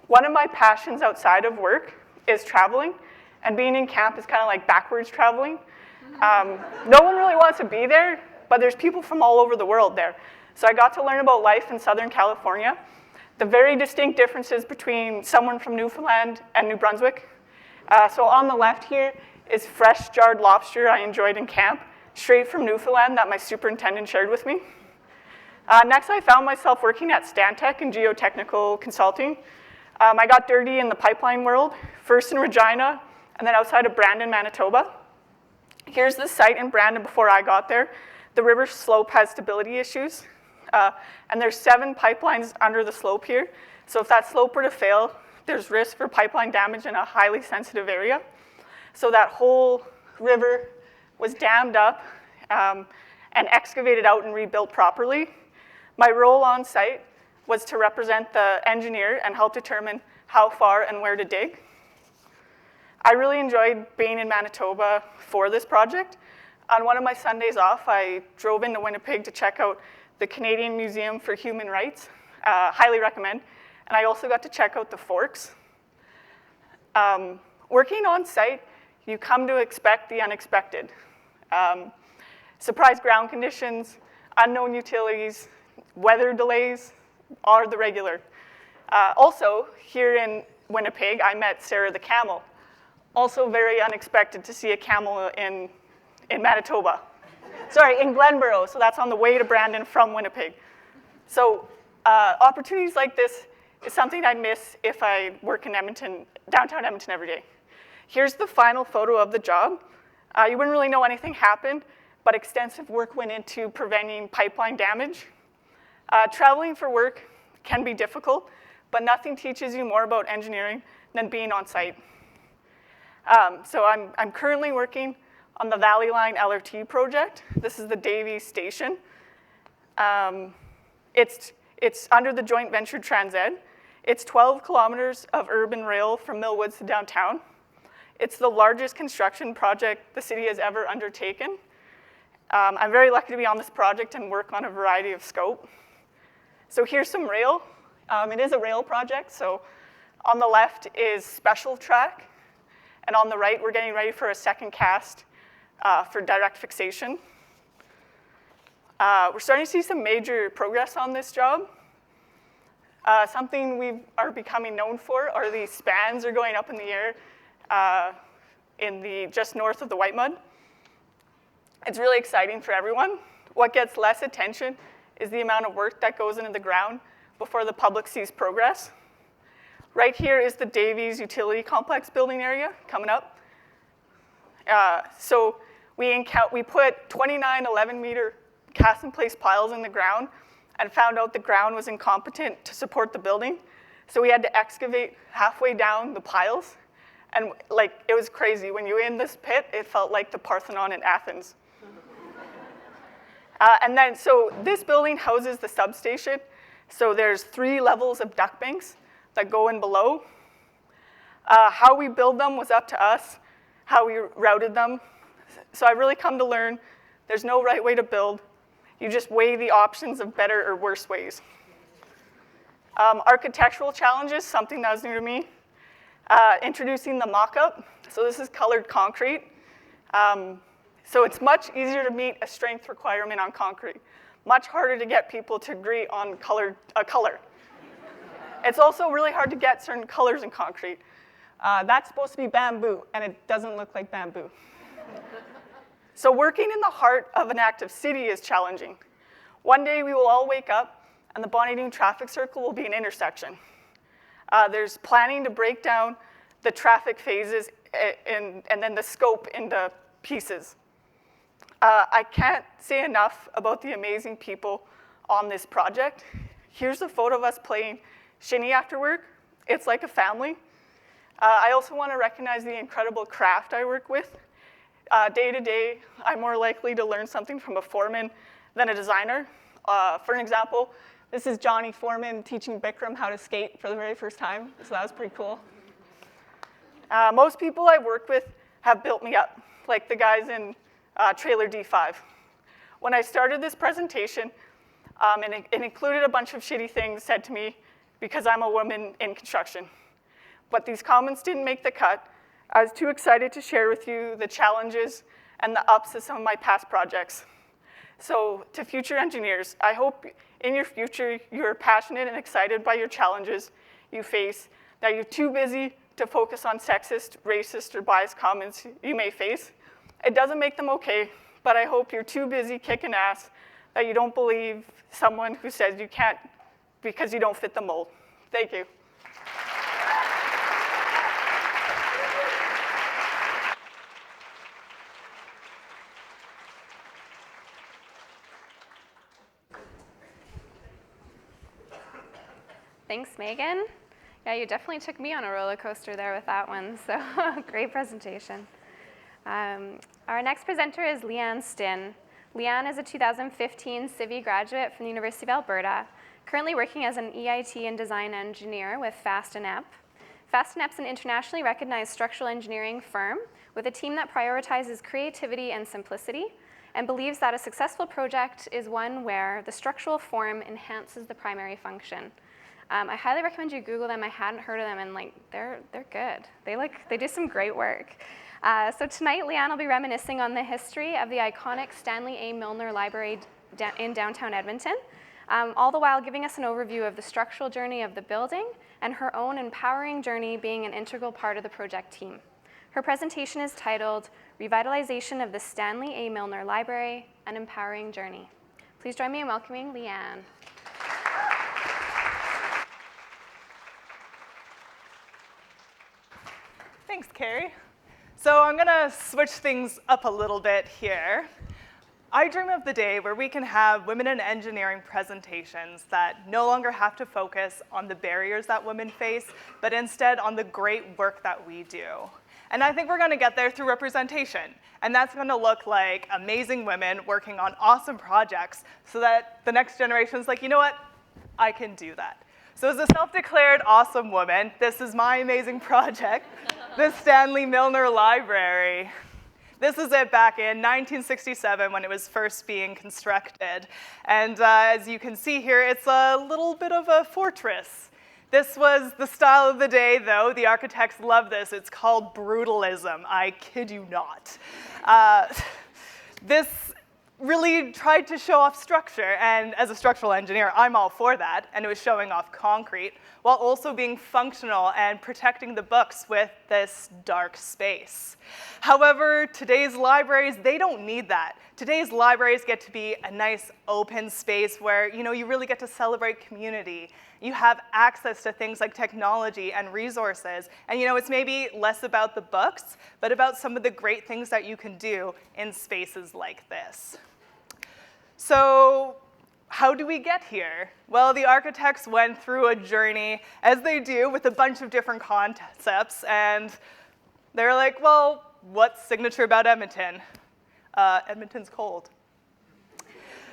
Speaker 6: One of my passions outside of work is traveling, and being in camp is kind of like backwards traveling. No one really wants to be there, but there's people from all over the world there. So I got to learn about life in Southern California, the very distinct differences between someone from Newfoundland and New Brunswick. So on the left here is fresh jarred lobster I enjoyed in camp, straight from Newfoundland that my superintendent shared with me. Next, I found myself working at Stantec in geotechnical consulting. I got dirty in the pipeline world, first in Regina, and then outside of Brandon, Manitoba. Here's the site in Brandon before I got there. The river slope has stability issues, and there's 7 pipelines under the slope here. So if that slope were to fail, there's risk for pipeline damage in a highly sensitive area. So that whole river was dammed up and excavated out and rebuilt properly. My role on site was to represent the engineer and help determine how far and where to dig. I really enjoyed being in Manitoba for this project. On one of my Sundays off, I drove into Winnipeg to check out the Canadian Museum for Human Rights. Highly recommend. And I also got to check out the Forks. Working on site, you come to expect the unexpected. Surprise ground conditions, unknown utilities, weather delays are the regular. Also, here in Winnipeg, I met Sarah the camel. Also very unexpected to see a camel in Manitoba. Sorry, in Glenborough, so that's on the way to Brandon from Winnipeg. So opportunities like this is something I'd miss if I work in Edmonton, downtown Edmonton every day. Here's the final photo of the job. You wouldn't really know anything happened, but extensive work went into preventing pipeline damage. Traveling for work can be difficult, but nothing teaches you more about engineering than being on site. So I'm currently working on the Valley Line LRT project. This is the Davie Station. It's under the joint venture TransEd. It's 12 kilometers of urban rail from Millwoods to downtown. It's the largest construction project the city has ever undertaken. I'm very lucky to be on this project and work on a variety of scope. So here's some rail. It is a rail project, so on the left is special track, and on the right, we're getting ready for a second cast for direct fixation. We're starting to see some major progress on this job. Something we are becoming known for are these spans are going up in the air just north of the White Mud. It's really exciting for everyone. What gets less attention is the amount of work that goes into the ground before the public sees progress. Right here is the Davies Utility Complex building area coming up. So we put 29 11-meter cast-in-place piles in the ground and found out the ground was incompetent to support the building. So we had to excavate halfway down the piles. And it was crazy. When you were in this pit, it felt like the Parthenon in Athens. And then, so this building houses the substation. So there's 3 levels of duct banks that go in below. How we build them was up to us, how we routed them. So I've really come to learn there's no right way to build. You just weigh the options of better or worse ways. Architectural challenges, something that was new to me. Introducing the mock-up. So this is colored concrete. So it's much easier to meet a strength requirement on concrete. Much harder to get people to agree on a color. It's also really hard to get certain colors in concrete. That's supposed to be bamboo, and it doesn't look like bamboo. So working in the heart of an active city is challenging. One day we will all wake up, and the Bonnie Doon traffic circle will be an intersection. There's planning to break down the traffic phases and then the scope into pieces. I can't say enough about the amazing people on this project. Here's a photo of us playing shinny after work. It's like a family. I also want to recognize the incredible craft I work with. Day to day, I'm more likely to learn something from a foreman than a designer. For an example, this is Johnny Foreman teaching Bikram how to skate for the very first time, so that was pretty cool. Most people I work with have built me up, like the guys in Trailer D5. When I started this presentation, and it included a bunch of shitty things said to me because I'm a woman in construction. But these comments didn't make the cut. I was too excited to share with you the challenges and the ups of some of my past projects. So to future engineers, I hope in your future you're passionate and excited by your challenges you face, that you're too busy to focus on sexist, racist, or biased comments you may face. It doesn't make them okay, but I hope you're too busy kicking ass that you don't believe someone who says you can't because you don't fit the mold. Thank you.
Speaker 1: Thanks, Megan. Yeah, you definitely took me on a roller coaster there with that one, so great presentation. Our next presenter is Leanne Stinn. Leanne is a 2015 Civi graduate from the University of Alberta, currently working as an EIT and design engineer with FastNep. FastNep's an internationally recognized structural engineering firm with a team that prioritizes creativity and simplicity and believes that a successful project is one where the structural form enhances the primary function. I highly recommend you Google them. I hadn't heard of them, and they're good. They do some great work. So tonight, Leanne will be reminiscing on the history of the iconic Stanley A. Milner Library in downtown Edmonton, all the while giving us an overview of the structural journey of the building and her own empowering journey being an integral part of the project team. Her presentation is titled Revitalization of the Stanley A. Milner Library, An Empowering Journey. Please join me in welcoming Leanne.
Speaker 7: Thanks, Carrie. So I'm gonna switch things up a little bit here. I dream of the day where we can have women in engineering presentations that no longer have to focus on the barriers that women face, but instead on the great work that we do. And I think we're gonna get there through representation. And that's gonna look like amazing women working on awesome projects so that the next generation's like, you know what, I can do that. So as a self-declared awesome woman, this is my amazing project, the Stanley Milner Library. This is it back in 1967 when it was first being constructed. And as you can see here, it's a little bit of a fortress. This was the style of the day, though. The architects love this. It's called brutalism. I kid you not. This really tried to show off structure, and as a structural engineer, I'm all for that, and it was showing off concrete, while also being functional and protecting the books with this dark space. However, today's libraries, they don't need that. Today's libraries get to be a nice open space where, you really get to celebrate community. You have access to things like technology and resources, and it's maybe less about the books, but about some of the great things that you can do in spaces like this. So how do we get here? Well, the architects went through a journey, as they do, with a bunch of different concepts, and they're like, well, what's signature about Edmonton? Edmonton's cold.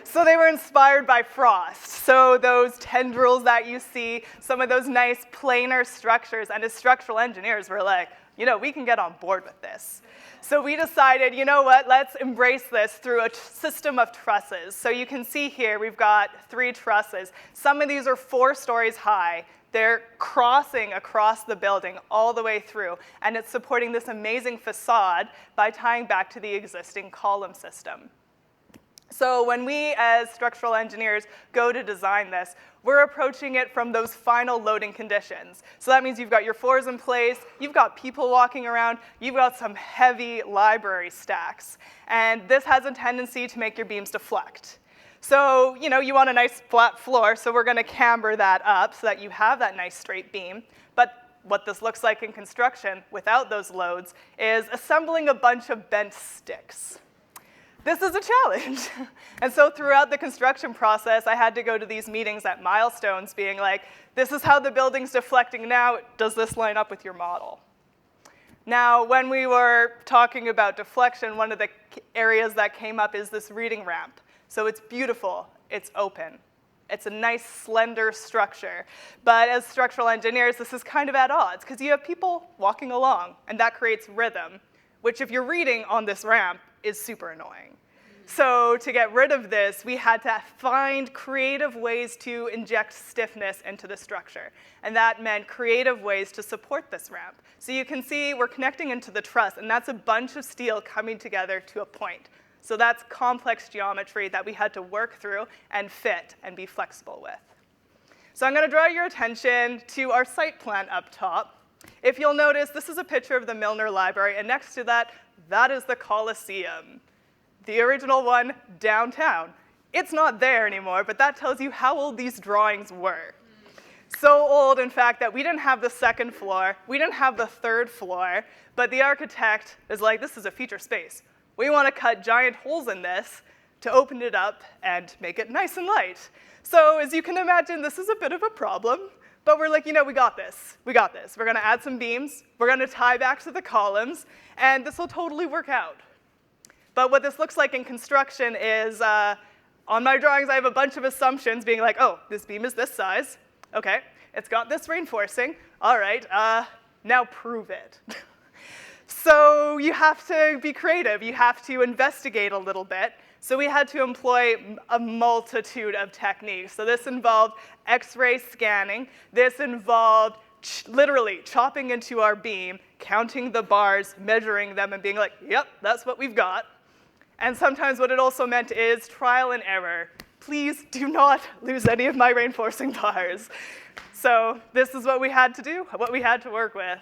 Speaker 7: So they were inspired by frost. So those tendrils that you see, some of those nice planar structures, and as structural engineers, we're like, you know, we can get on board with this. So we decided, you know what, let's embrace this through a system of trusses. So you can see here, we've got 3 trusses. Some of these are 4 stories high. They're crossing across the building all the way through, and it's supporting this amazing facade by tying back to the existing column system. So when we, as structural engineers, go to design this, we're approaching it from those final loading conditions. So that means you've got your floors in place, you've got people walking around, you've got some heavy library stacks. And this has a tendency to make your beams deflect. So, you know, you want a nice flat floor, so we're going to camber that up so that you have that nice straight beam. But what this looks like in construction without those loads is assembling a bunch of bent sticks. This is a challenge. And so throughout the construction process, I had to go to these meetings at milestones being like, this is how the building's deflecting now. Does this line up with your model? Now, when we were talking about deflection, one of the areas that came up is this reading ramp. So it's beautiful. It's open. It's a nice, slender structure. But as structural engineers, this is kind of at odds because you have people walking along, and that creates rhythm, which if you're reading on this ramp is super annoying. So to get rid of this, we had to find creative ways to inject stiffness into the structure. And that meant creative ways to support this ramp. So you can see we're connecting into the truss, and that's a bunch of steel coming together to a point. So that's complex geometry that we had to work through and fit and be flexible with. So I'm going to draw your attention to our site plan up top. If you'll notice, this is a picture of the Milner Library, and next to that, that is the Coliseum, the original one downtown. It's not there anymore, but that tells you how old these drawings were. So old, in fact, that we didn't have the 2nd floor, we didn't have the 3rd floor, but the architect is like, this is a feature space. We want to cut giant holes in this to open it up and make it nice and light. So as you can imagine, this is a bit of a problem. But we're like, you know, we got this. We got this. We're going to add some beams. We're going to tie back to the columns. And this will totally work out. But what this looks like in construction is, on my drawings, I have a bunch of assumptions being like, oh, this beam is this size. OK, it's got this reinforcing. All right, now prove it. So you have to be creative. You have to investigate a little bit. So we had to employ a multitude of techniques. So this involved X-ray scanning. This involved literally chopping into our beam, counting the bars, measuring them, and being like, yep, that's what we've got. And sometimes what it also meant is trial and error. Please do not lose any of my reinforcing bars. So this is what we had to do, what we had to work with.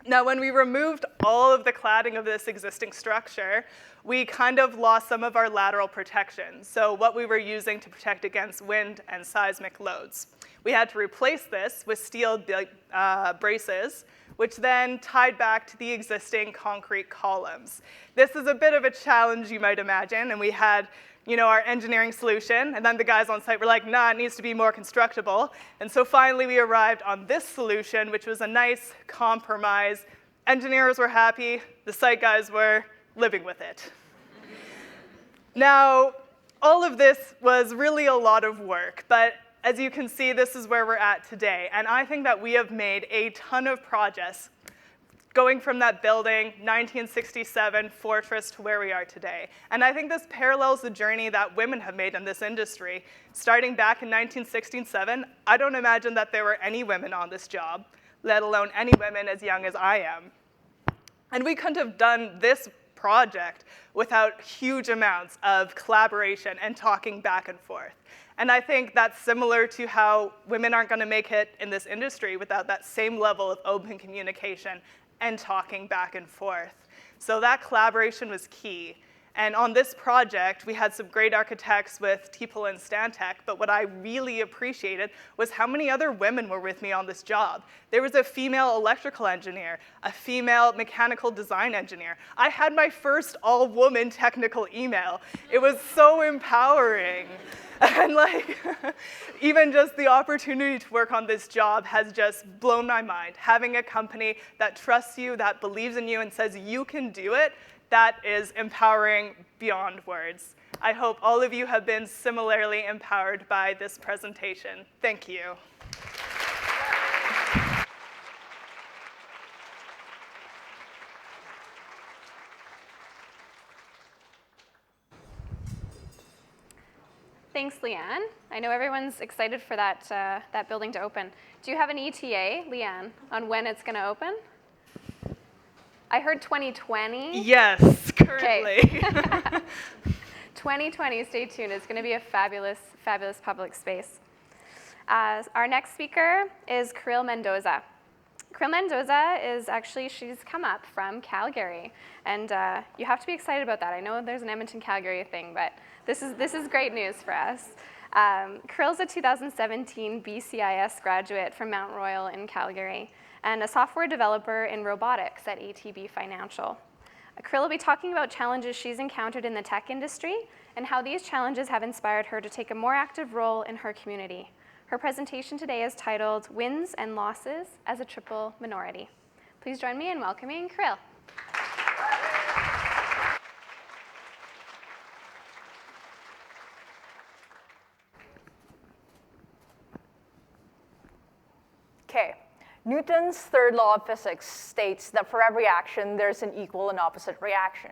Speaker 7: Now, when we removed all of the cladding of this existing structure, we kind of lost some of our lateral protection. So what we were using to protect against wind and seismic loads. We had to replace this with steel braces, which then tied back to the existing concrete columns. This is a bit of a challenge, you might imagine, and we had our engineering solution, and then the guys on site were like, nah, it needs to be more constructible. And so finally we arrived on this solution, which was a nice compromise. Engineers were happy, the site guys were living with it. Now, all of this was really a lot of work, but as you can see, this is where we're at today. And I think that we have made a ton of progress going from that building, 1967 fortress, to where we are today. And I think this parallels the journey that women have made in this industry. Starting back in 1967, I don't imagine that there were any women on this job, let alone any women as young as I am. And we couldn't have done this project without huge amounts of collaboration and talking back and forth. And I think that's similar to how women aren't going to make it in this industry without that same level of open communication and talking back and forth. So that collaboration was key. And on this project, we had some great architects with TPL and Stantec, but what I really appreciated was how many other women were with me on this job. There was a female electrical engineer, a female mechanical design engineer. I had my first all-woman technical email. It was so empowering. And even just the opportunity to work on this job has just blown my mind. Having a company that trusts you, that believes in you, and says you can do it, that is empowering beyond words. I hope all of you have been similarly empowered by this presentation. Thank you.
Speaker 1: Thanks, Leanne. I know everyone's excited for that building to open. Do you have an ETA, Leanne, on when it's going to open? I heard 2020.
Speaker 7: Yes, currently.
Speaker 1: Okay. 2020, stay tuned. It's going to be a fabulous, fabulous public space. Our next speaker is Kirill Mendoza. Kirill Mendoza is actually, she's come up from Calgary. And you have to be excited about that. I know there's an Edmonton, Calgary thing, but this is great news for us. Kirill's a 2017 BCIS graduate from Mount Royal in Calgary and a software developer in robotics at ATB Financial. Kirill will be talking about challenges she's encountered in the tech industry and how these challenges have inspired her to take a more active role in her community. Her presentation today is titled Wins and Losses as a Triple Minority. Please join me in welcoming Kirill.
Speaker 8: Okay, Newton's third law of physics states that for every action, there's an equal and opposite reaction.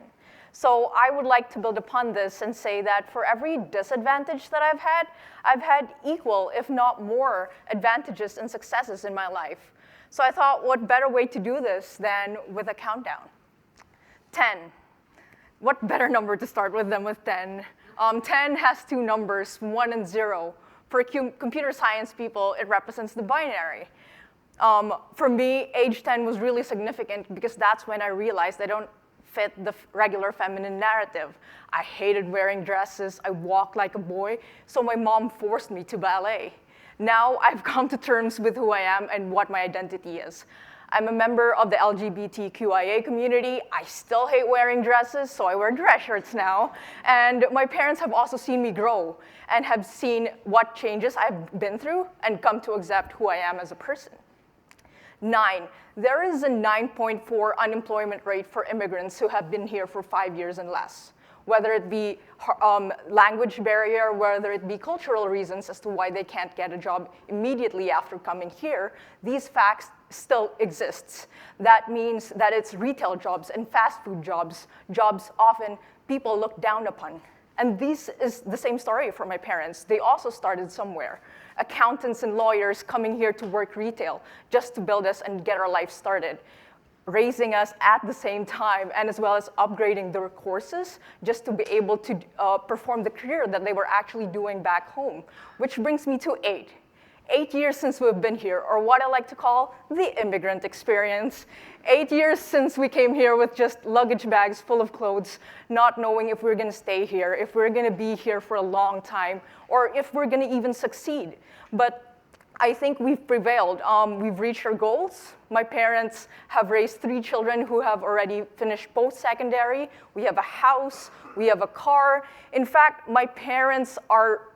Speaker 8: So I would like to build upon this and say that for every disadvantage that I've had equal, if not more, advantages and successes in my life. So I thought, what better way to do this than with a countdown? 10. What better number to start with than with 10? 10 has two numbers, 1 and 0. For computer science people, it represents the binary. For me, age 10 was really significant because that's when I realized I don't fit the regular feminine narrative. I hated wearing dresses, I walked like a boy, so my mom forced me to ballet. Now I've come to terms with who I am and what my identity is. I'm a member of the LGBTQIA community. I still hate wearing dresses, so I wear dress shirts now. And my parents have also seen me grow and have seen what changes I've been through and come to accept who I am as a person. 9, there is a 9.4 unemployment rate for immigrants who have been here for 5 years and less. Whether it be language barrier, whether it be cultural reasons as to why they can't get a job immediately after coming here, these facts still exist. That means that it's retail jobs and fast food jobs, jobs often people look down upon. And this is the same story for my parents. They also started somewhere. Accountants and lawyers coming here to work retail just to build us and get our life started, raising us at the same time, and as well as upgrading their courses just to be able to perform the career that they were actually doing back home. Which brings me to 8. 8 years since we've been here, or what I like to call the immigrant experience. 8 years since we came here with just luggage bags full of clothes, not knowing if we're gonna stay here, if we're gonna be here for a long time, or if we're gonna even succeed. But I think we've prevailed. We've reached our goals. My parents have raised 3 children who have already finished post-secondary. We have a house, we have a car. In fact, my parents are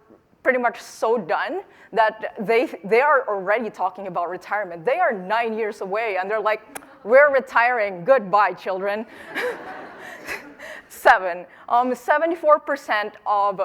Speaker 8: pretty much so done that they are already talking about retirement. They are 9 years away, and they're like, we're retiring, goodbye, children. 7, 74% of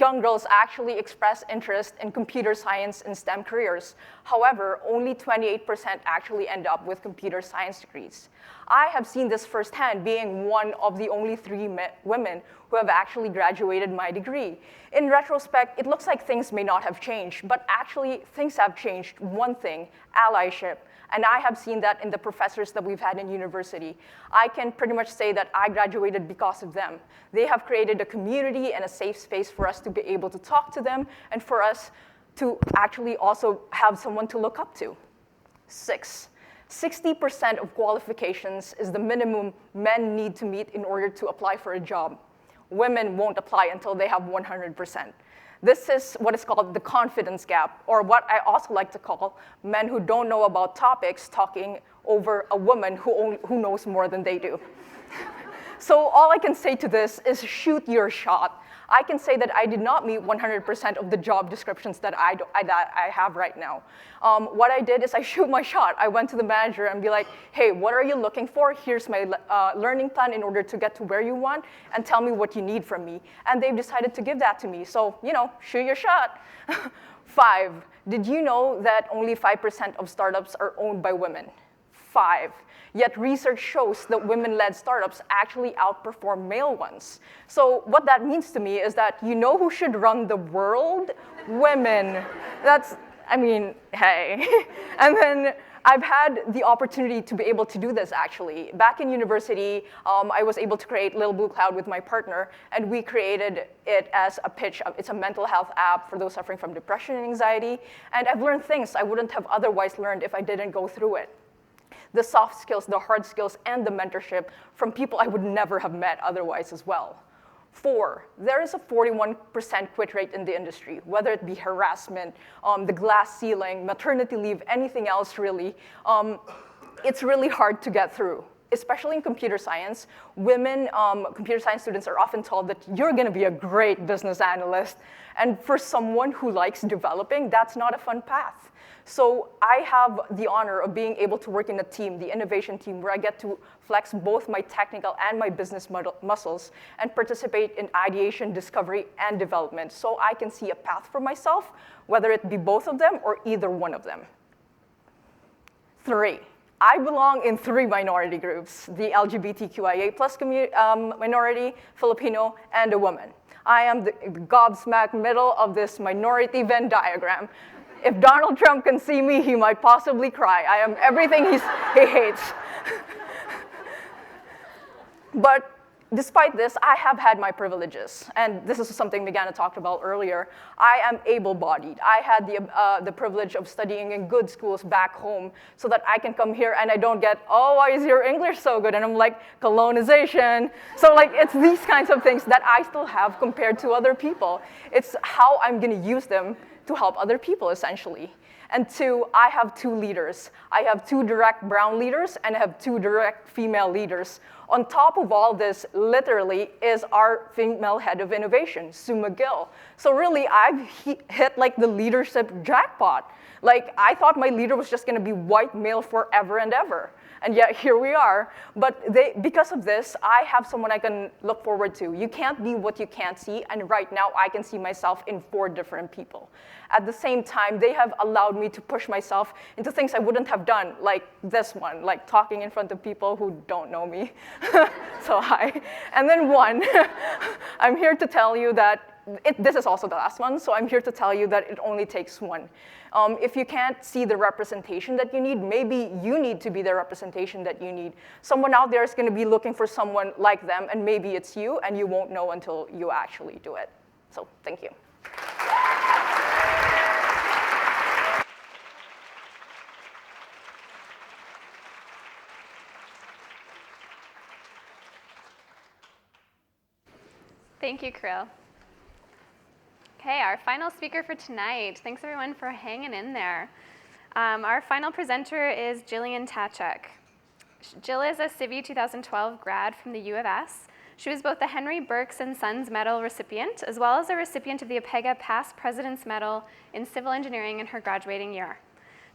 Speaker 8: young girls actually express interest in computer science and STEM careers. However, only 28% actually end up with computer science degrees. I have seen this firsthand, being one of the only 3 women who have actually graduated my degree. In retrospect, it looks like things may not have changed, but actually things have changed. One thing, allyship. And I have seen that in the professors that we've had in university. I can pretty much say that I graduated because of them. They have created a community and a safe space for us to be able to talk to them and for us to actually also have someone to look up to. 6, 60% of qualifications is the minimum men need to meet in order to apply for a job. Women won't apply until they have 100%. This is what is called the confidence gap, or what I also like to call men who don't know about topics talking over a woman who knows more than they do. So all I can say to this is shoot your shot. I can say that I did not meet 100% of the job descriptions that I have right now. What I did is I shoot my shot. I went to the manager and be like, hey, what are you looking for? Here's my learning plan in order to get to where you want, and tell me what you need from me. And they've decided to give that to me. So, shoot your shot. 5, did you know that only 5% of startups are owned by women? 5. Yet research shows that women-led startups actually outperform male ones. So what that means to me is that who should run the world? Women. Hey. And then I've had the opportunity to be able to do this, actually. Back in university, I was able to create Little Blue Cloud with my partner, and we created it as a pitch. It's a mental health app for those suffering from depression and anxiety. And I've learned things I wouldn't have otherwise learned if I didn't go through it. The soft skills, the hard skills, and the mentorship from people I would never have met otherwise as well. 4, there is a 41% quit rate in the industry, whether it be harassment, the glass ceiling, maternity leave, anything else really. It's really hard to get through. Especially in computer science, women computer science students are often told that you're going to be a great business analyst. And for someone who likes developing, that's not a fun path. So I have the honor of being able to work in a team, the innovation team, where I get to flex both my technical and my business muscles and participate in ideation, discovery, and development, so I can see a path for myself, whether it be both of them or either one of them. 3, I belong in 3 minority groups: the LGBTQIA+ minority, Filipino, and a woman. I am the gobsmack middle of this minority Venn diagram. If Donald Trump can see me, he might possibly cry. I am everything he hates. But despite this, I have had my privileges. And this is something Meghana talked about earlier. I am able-bodied. I had the privilege of studying in good schools back home so that I can come here and I don't get, oh, why is your English so good? And I'm like, colonization. So it's these kinds of things that I still have compared to other people. It's how I'm going to use them to help other people, essentially. And 2, I have 2 leaders. I have 2 direct brown leaders, and I have 2 direct female leaders. On top of all this, literally, is our female head of innovation, Sue McGill. So really, I've hit the leadership jackpot. I thought my leader was just gonna be white male forever and ever. And yet here we are. But because of this, I have someone I can look forward to. You can't be what you can't see, and right now I can see myself in 4 different people. At the same time, they have allowed me to push myself into things I wouldn't have done, like this one, like talking in front of people who don't know me. So hi. And then 1, I'm here to tell you that this is also the last one, so I'm here to tell you that it only takes 1. If you can't see the representation that you need, maybe you need to be the representation that you need. Someone out there is going to be looking for someone like them, and maybe it's you, and you won't know until you actually do it. So thank you.
Speaker 1: Thank you, Krill. Okay, our final speaker for tonight. Thanks everyone for hanging in there. Our final presenter is Jillian Tachek. Jill is a Civi 2012 grad from the U of S. She was both the Henry Berks and Sons Medal recipient, as well as a recipient of the APEGA Past President's Medal in Civil Engineering in her graduating year.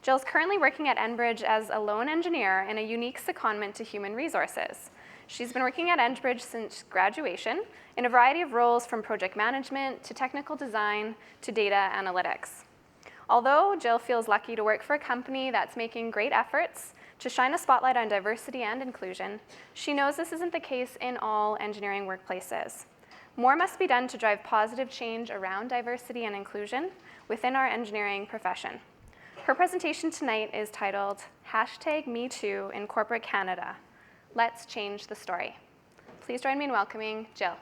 Speaker 1: Jill's currently working at Enbridge as a lone engineer in a unique secondment to human resources. She's been working at Enbridge since graduation in a variety of roles, from project management to technical design to data analytics. Although Jill feels lucky to work for a company that's making great efforts to shine a spotlight on diversity and inclusion, she knows this isn't the case in all engineering workplaces. More must be done to drive positive change around diversity and inclusion within our engineering profession. Her presentation tonight is titled #MeToo in Corporate Canada. Let's change the story. Please join me in welcoming Jill.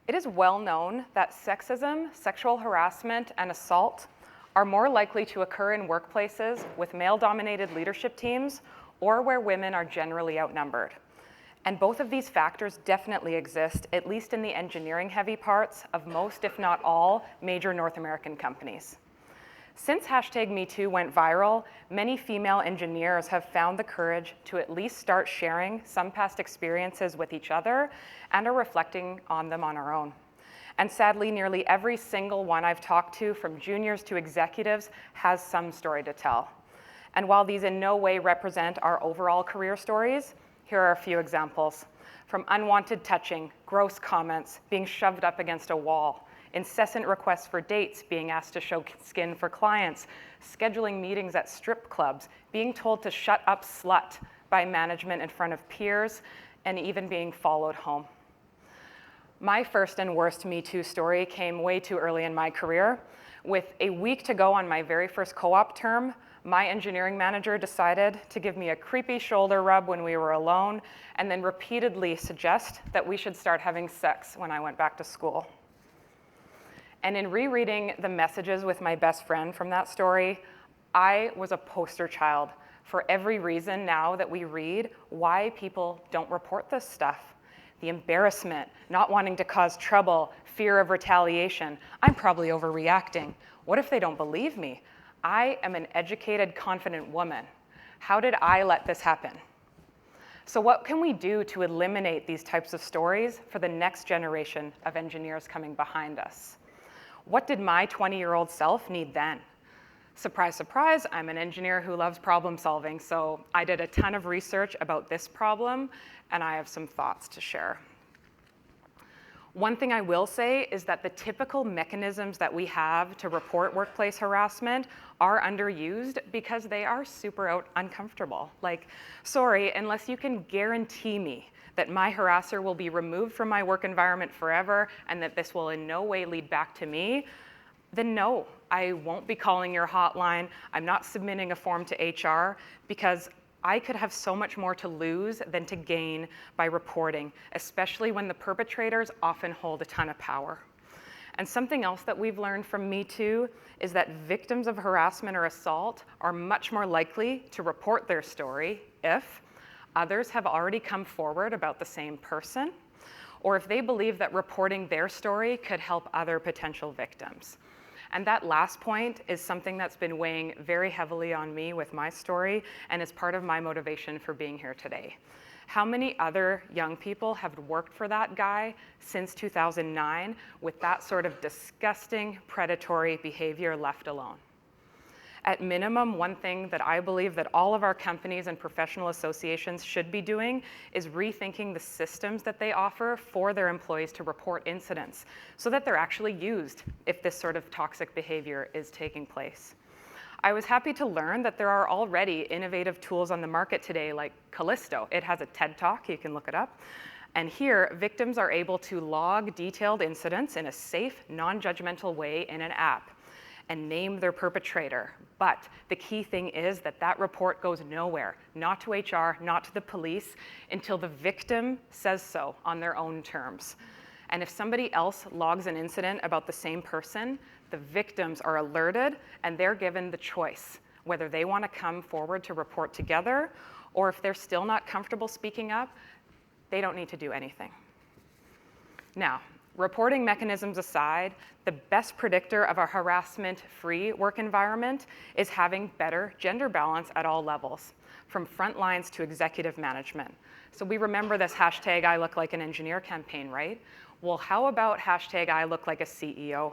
Speaker 9: It is well known that sexism, sexual harassment, and assault are more likely to occur in workplaces with male-dominated leadership teams or where women are generally outnumbered. And both of these factors definitely exist, at least in the engineering-heavy parts of most, if not all, major North American companies. Since #MeToo went viral, many female engineers have found the courage to at least start sharing some past experiences with each other and are reflecting on them on our own. And sadly, nearly every single one I've talked to, from juniors to executives, has some story to tell. And while these in no way represent our overall career stories, here are a few examples. From unwanted touching, gross comments, being shoved up against a wall, incessant requests for dates, being asked to show skin for clients, scheduling meetings at strip clubs, being told to shut up slut by management in front of peers, and even being followed home. My first and worst Me Too story came way too early in my career. With a week to go on my very first co-op term, my engineering manager decided to give me a creepy shoulder rub when we were alone, and then repeatedly suggest that we should start having sex when I went back to school. And in rereading the messages with my best friend from that story, I was a poster child for every reason now that we read why people don't report this stuff. The embarrassment, not wanting to cause trouble, fear of retaliation. I'm probably overreacting. What if they don't believe me? I am an educated, confident woman. How did I let this happen? So what can we do to eliminate these types of stories for the next generation of engineers coming behind us? What did my 20-year-old self need then? Surprise, surprise, I'm an engineer who loves problem solving, so I did a ton of research about this problem, and I have some thoughts to share. One thing I will say is that the typical mechanisms that we have to report workplace harassment are underused because they are super uncomfortable. Like, sorry, unless you can guarantee me that my harasser will be removed from my work environment forever and that this will in no way lead back to me, then no, I won't be calling your hotline. I'm not submitting a form to HR because I could have so much more to lose than to gain by reporting, especially when the perpetrators often hold a ton of power. And something else that we've learned from Me Too is that victims of harassment or assault are much more likely to report their story if others have already come forward about the same person, or if they believe that reporting their story could help other potential victims. And that last point is something that's been weighing very heavily on me with my story and is part of my motivation for being here today. How many other young people have worked for that guy since 2009 with that sort of disgusting, predatory behavior left alone? At minimum, one thing that I believe that all of our companies and professional associations should be doing is rethinking the systems that they offer for their employees to report incidents so that they're actually used if this sort of toxic behavior is taking place. I was happy to learn that there are already innovative tools on the market today like Callisto. It has a TED Talk, you can look it up. And here, victims are able to log detailed incidents in a safe, non-judgmental way in an app and name their perpetrator. But the key thing is that that report goes nowhere, not to HR, not to the police, until the victim says so on their own terms. And if somebody else logs an incident about the same person, the victims are alerted and they're given the choice whether they want to come forward to report together, or if they're still not comfortable speaking up, they don't need to do anything. Now, reporting mechanisms aside, the best predictor of a harassment-free work environment is having better gender balance at all levels, from front lines to executive management. So we remember this hashtag I look like an engineer campaign, right? Well, how about hashtag I look like a CEO?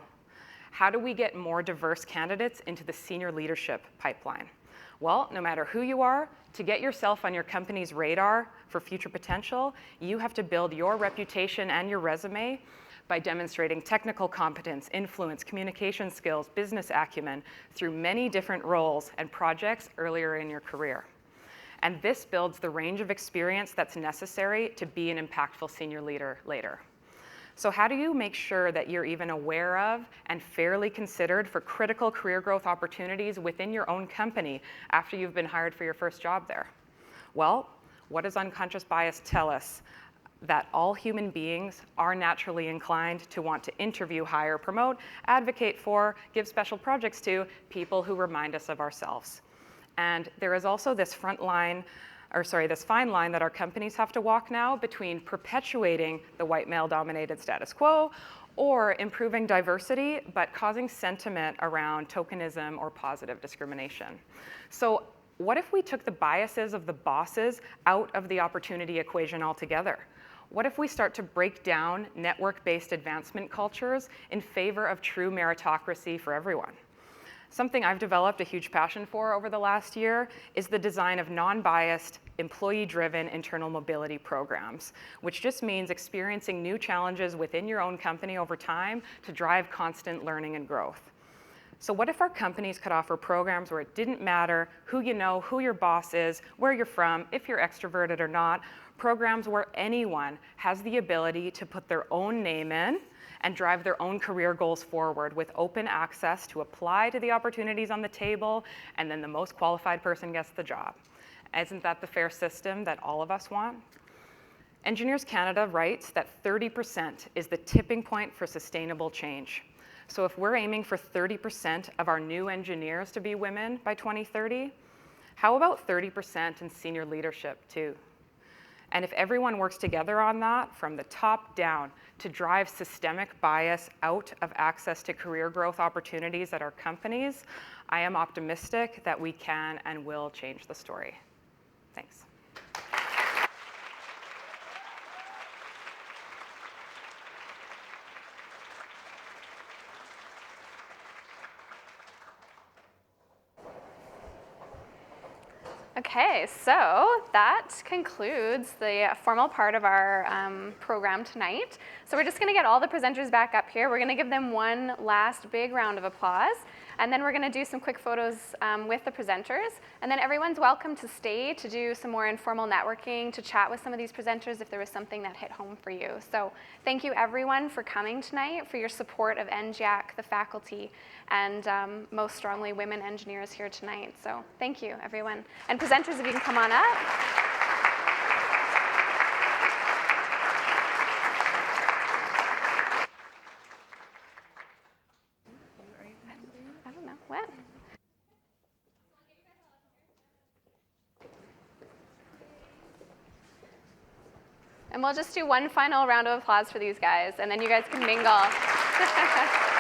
Speaker 9: How do we get more diverse candidates into the senior leadership pipeline? Well, no matter who you are, to get yourself on your company's radar for future potential, you have to build your reputation and your resume by demonstrating technical competence, influence, communication skills, business acumen through many different roles and projects earlier in your career. And this builds the range of experience that's necessary to be an impactful senior leader later. So how do you make sure that you're even aware of and fairly considered for critical career growth opportunities within your own company after you've been hired for your first job there? Well, what does unconscious bias tell us? That all human beings are naturally inclined to want to interview, hire, promote, advocate for, give special projects to people who remind us of ourselves. And there is also this fine line that our companies have to walk now between perpetuating the white male-dominated status quo or improving diversity but causing sentiment around tokenism or positive discrimination. So what if we took the biases of the bosses out of the opportunity equation altogether? What if we start to break down network-based advancement cultures in favor of true meritocracy for everyone? Something I've developed a huge passion for over the last year is the design of non-biased, employee-driven internal mobility programs, which just means experiencing new challenges within your own company over time to drive constant learning and growth. So what if our companies could offer programs where it didn't matter who you know, who your boss is, where you're from, if you're extroverted or not, programs where anyone has the ability to put their own name in and drive their own career goals forward with open access to apply to the opportunities on the table, and then the most qualified person gets the job. Isn't that the fair system that all of us want? Engineers Canada writes that 30% is the tipping point for sustainable change. So if we're aiming for 30% of our new engineers to be women by 2030, how about 30% in senior leadership too? And if everyone works together on that from the top down to drive systemic bias out of access to career growth opportunities at our companies, I am optimistic that we can and will change the story. Thanks.
Speaker 1: Okay, so that concludes the formal part of our program tonight. So we're just gonna get all the presenters back up here. We're gonna give them one last big round of applause, and then we're gonna do some quick photos with the presenters, and then everyone's welcome to stay to do some more informal networking, to chat with some of these presenters if there was something that hit home for you. So thank you everyone for coming tonight, for your support of EnggTALK, the faculty, and most strongly women engineers here tonight. So thank you everyone. And presenters, if you can come on up. I don't know, what? And we'll just do one final round of applause for these guys, and then you guys can mingle.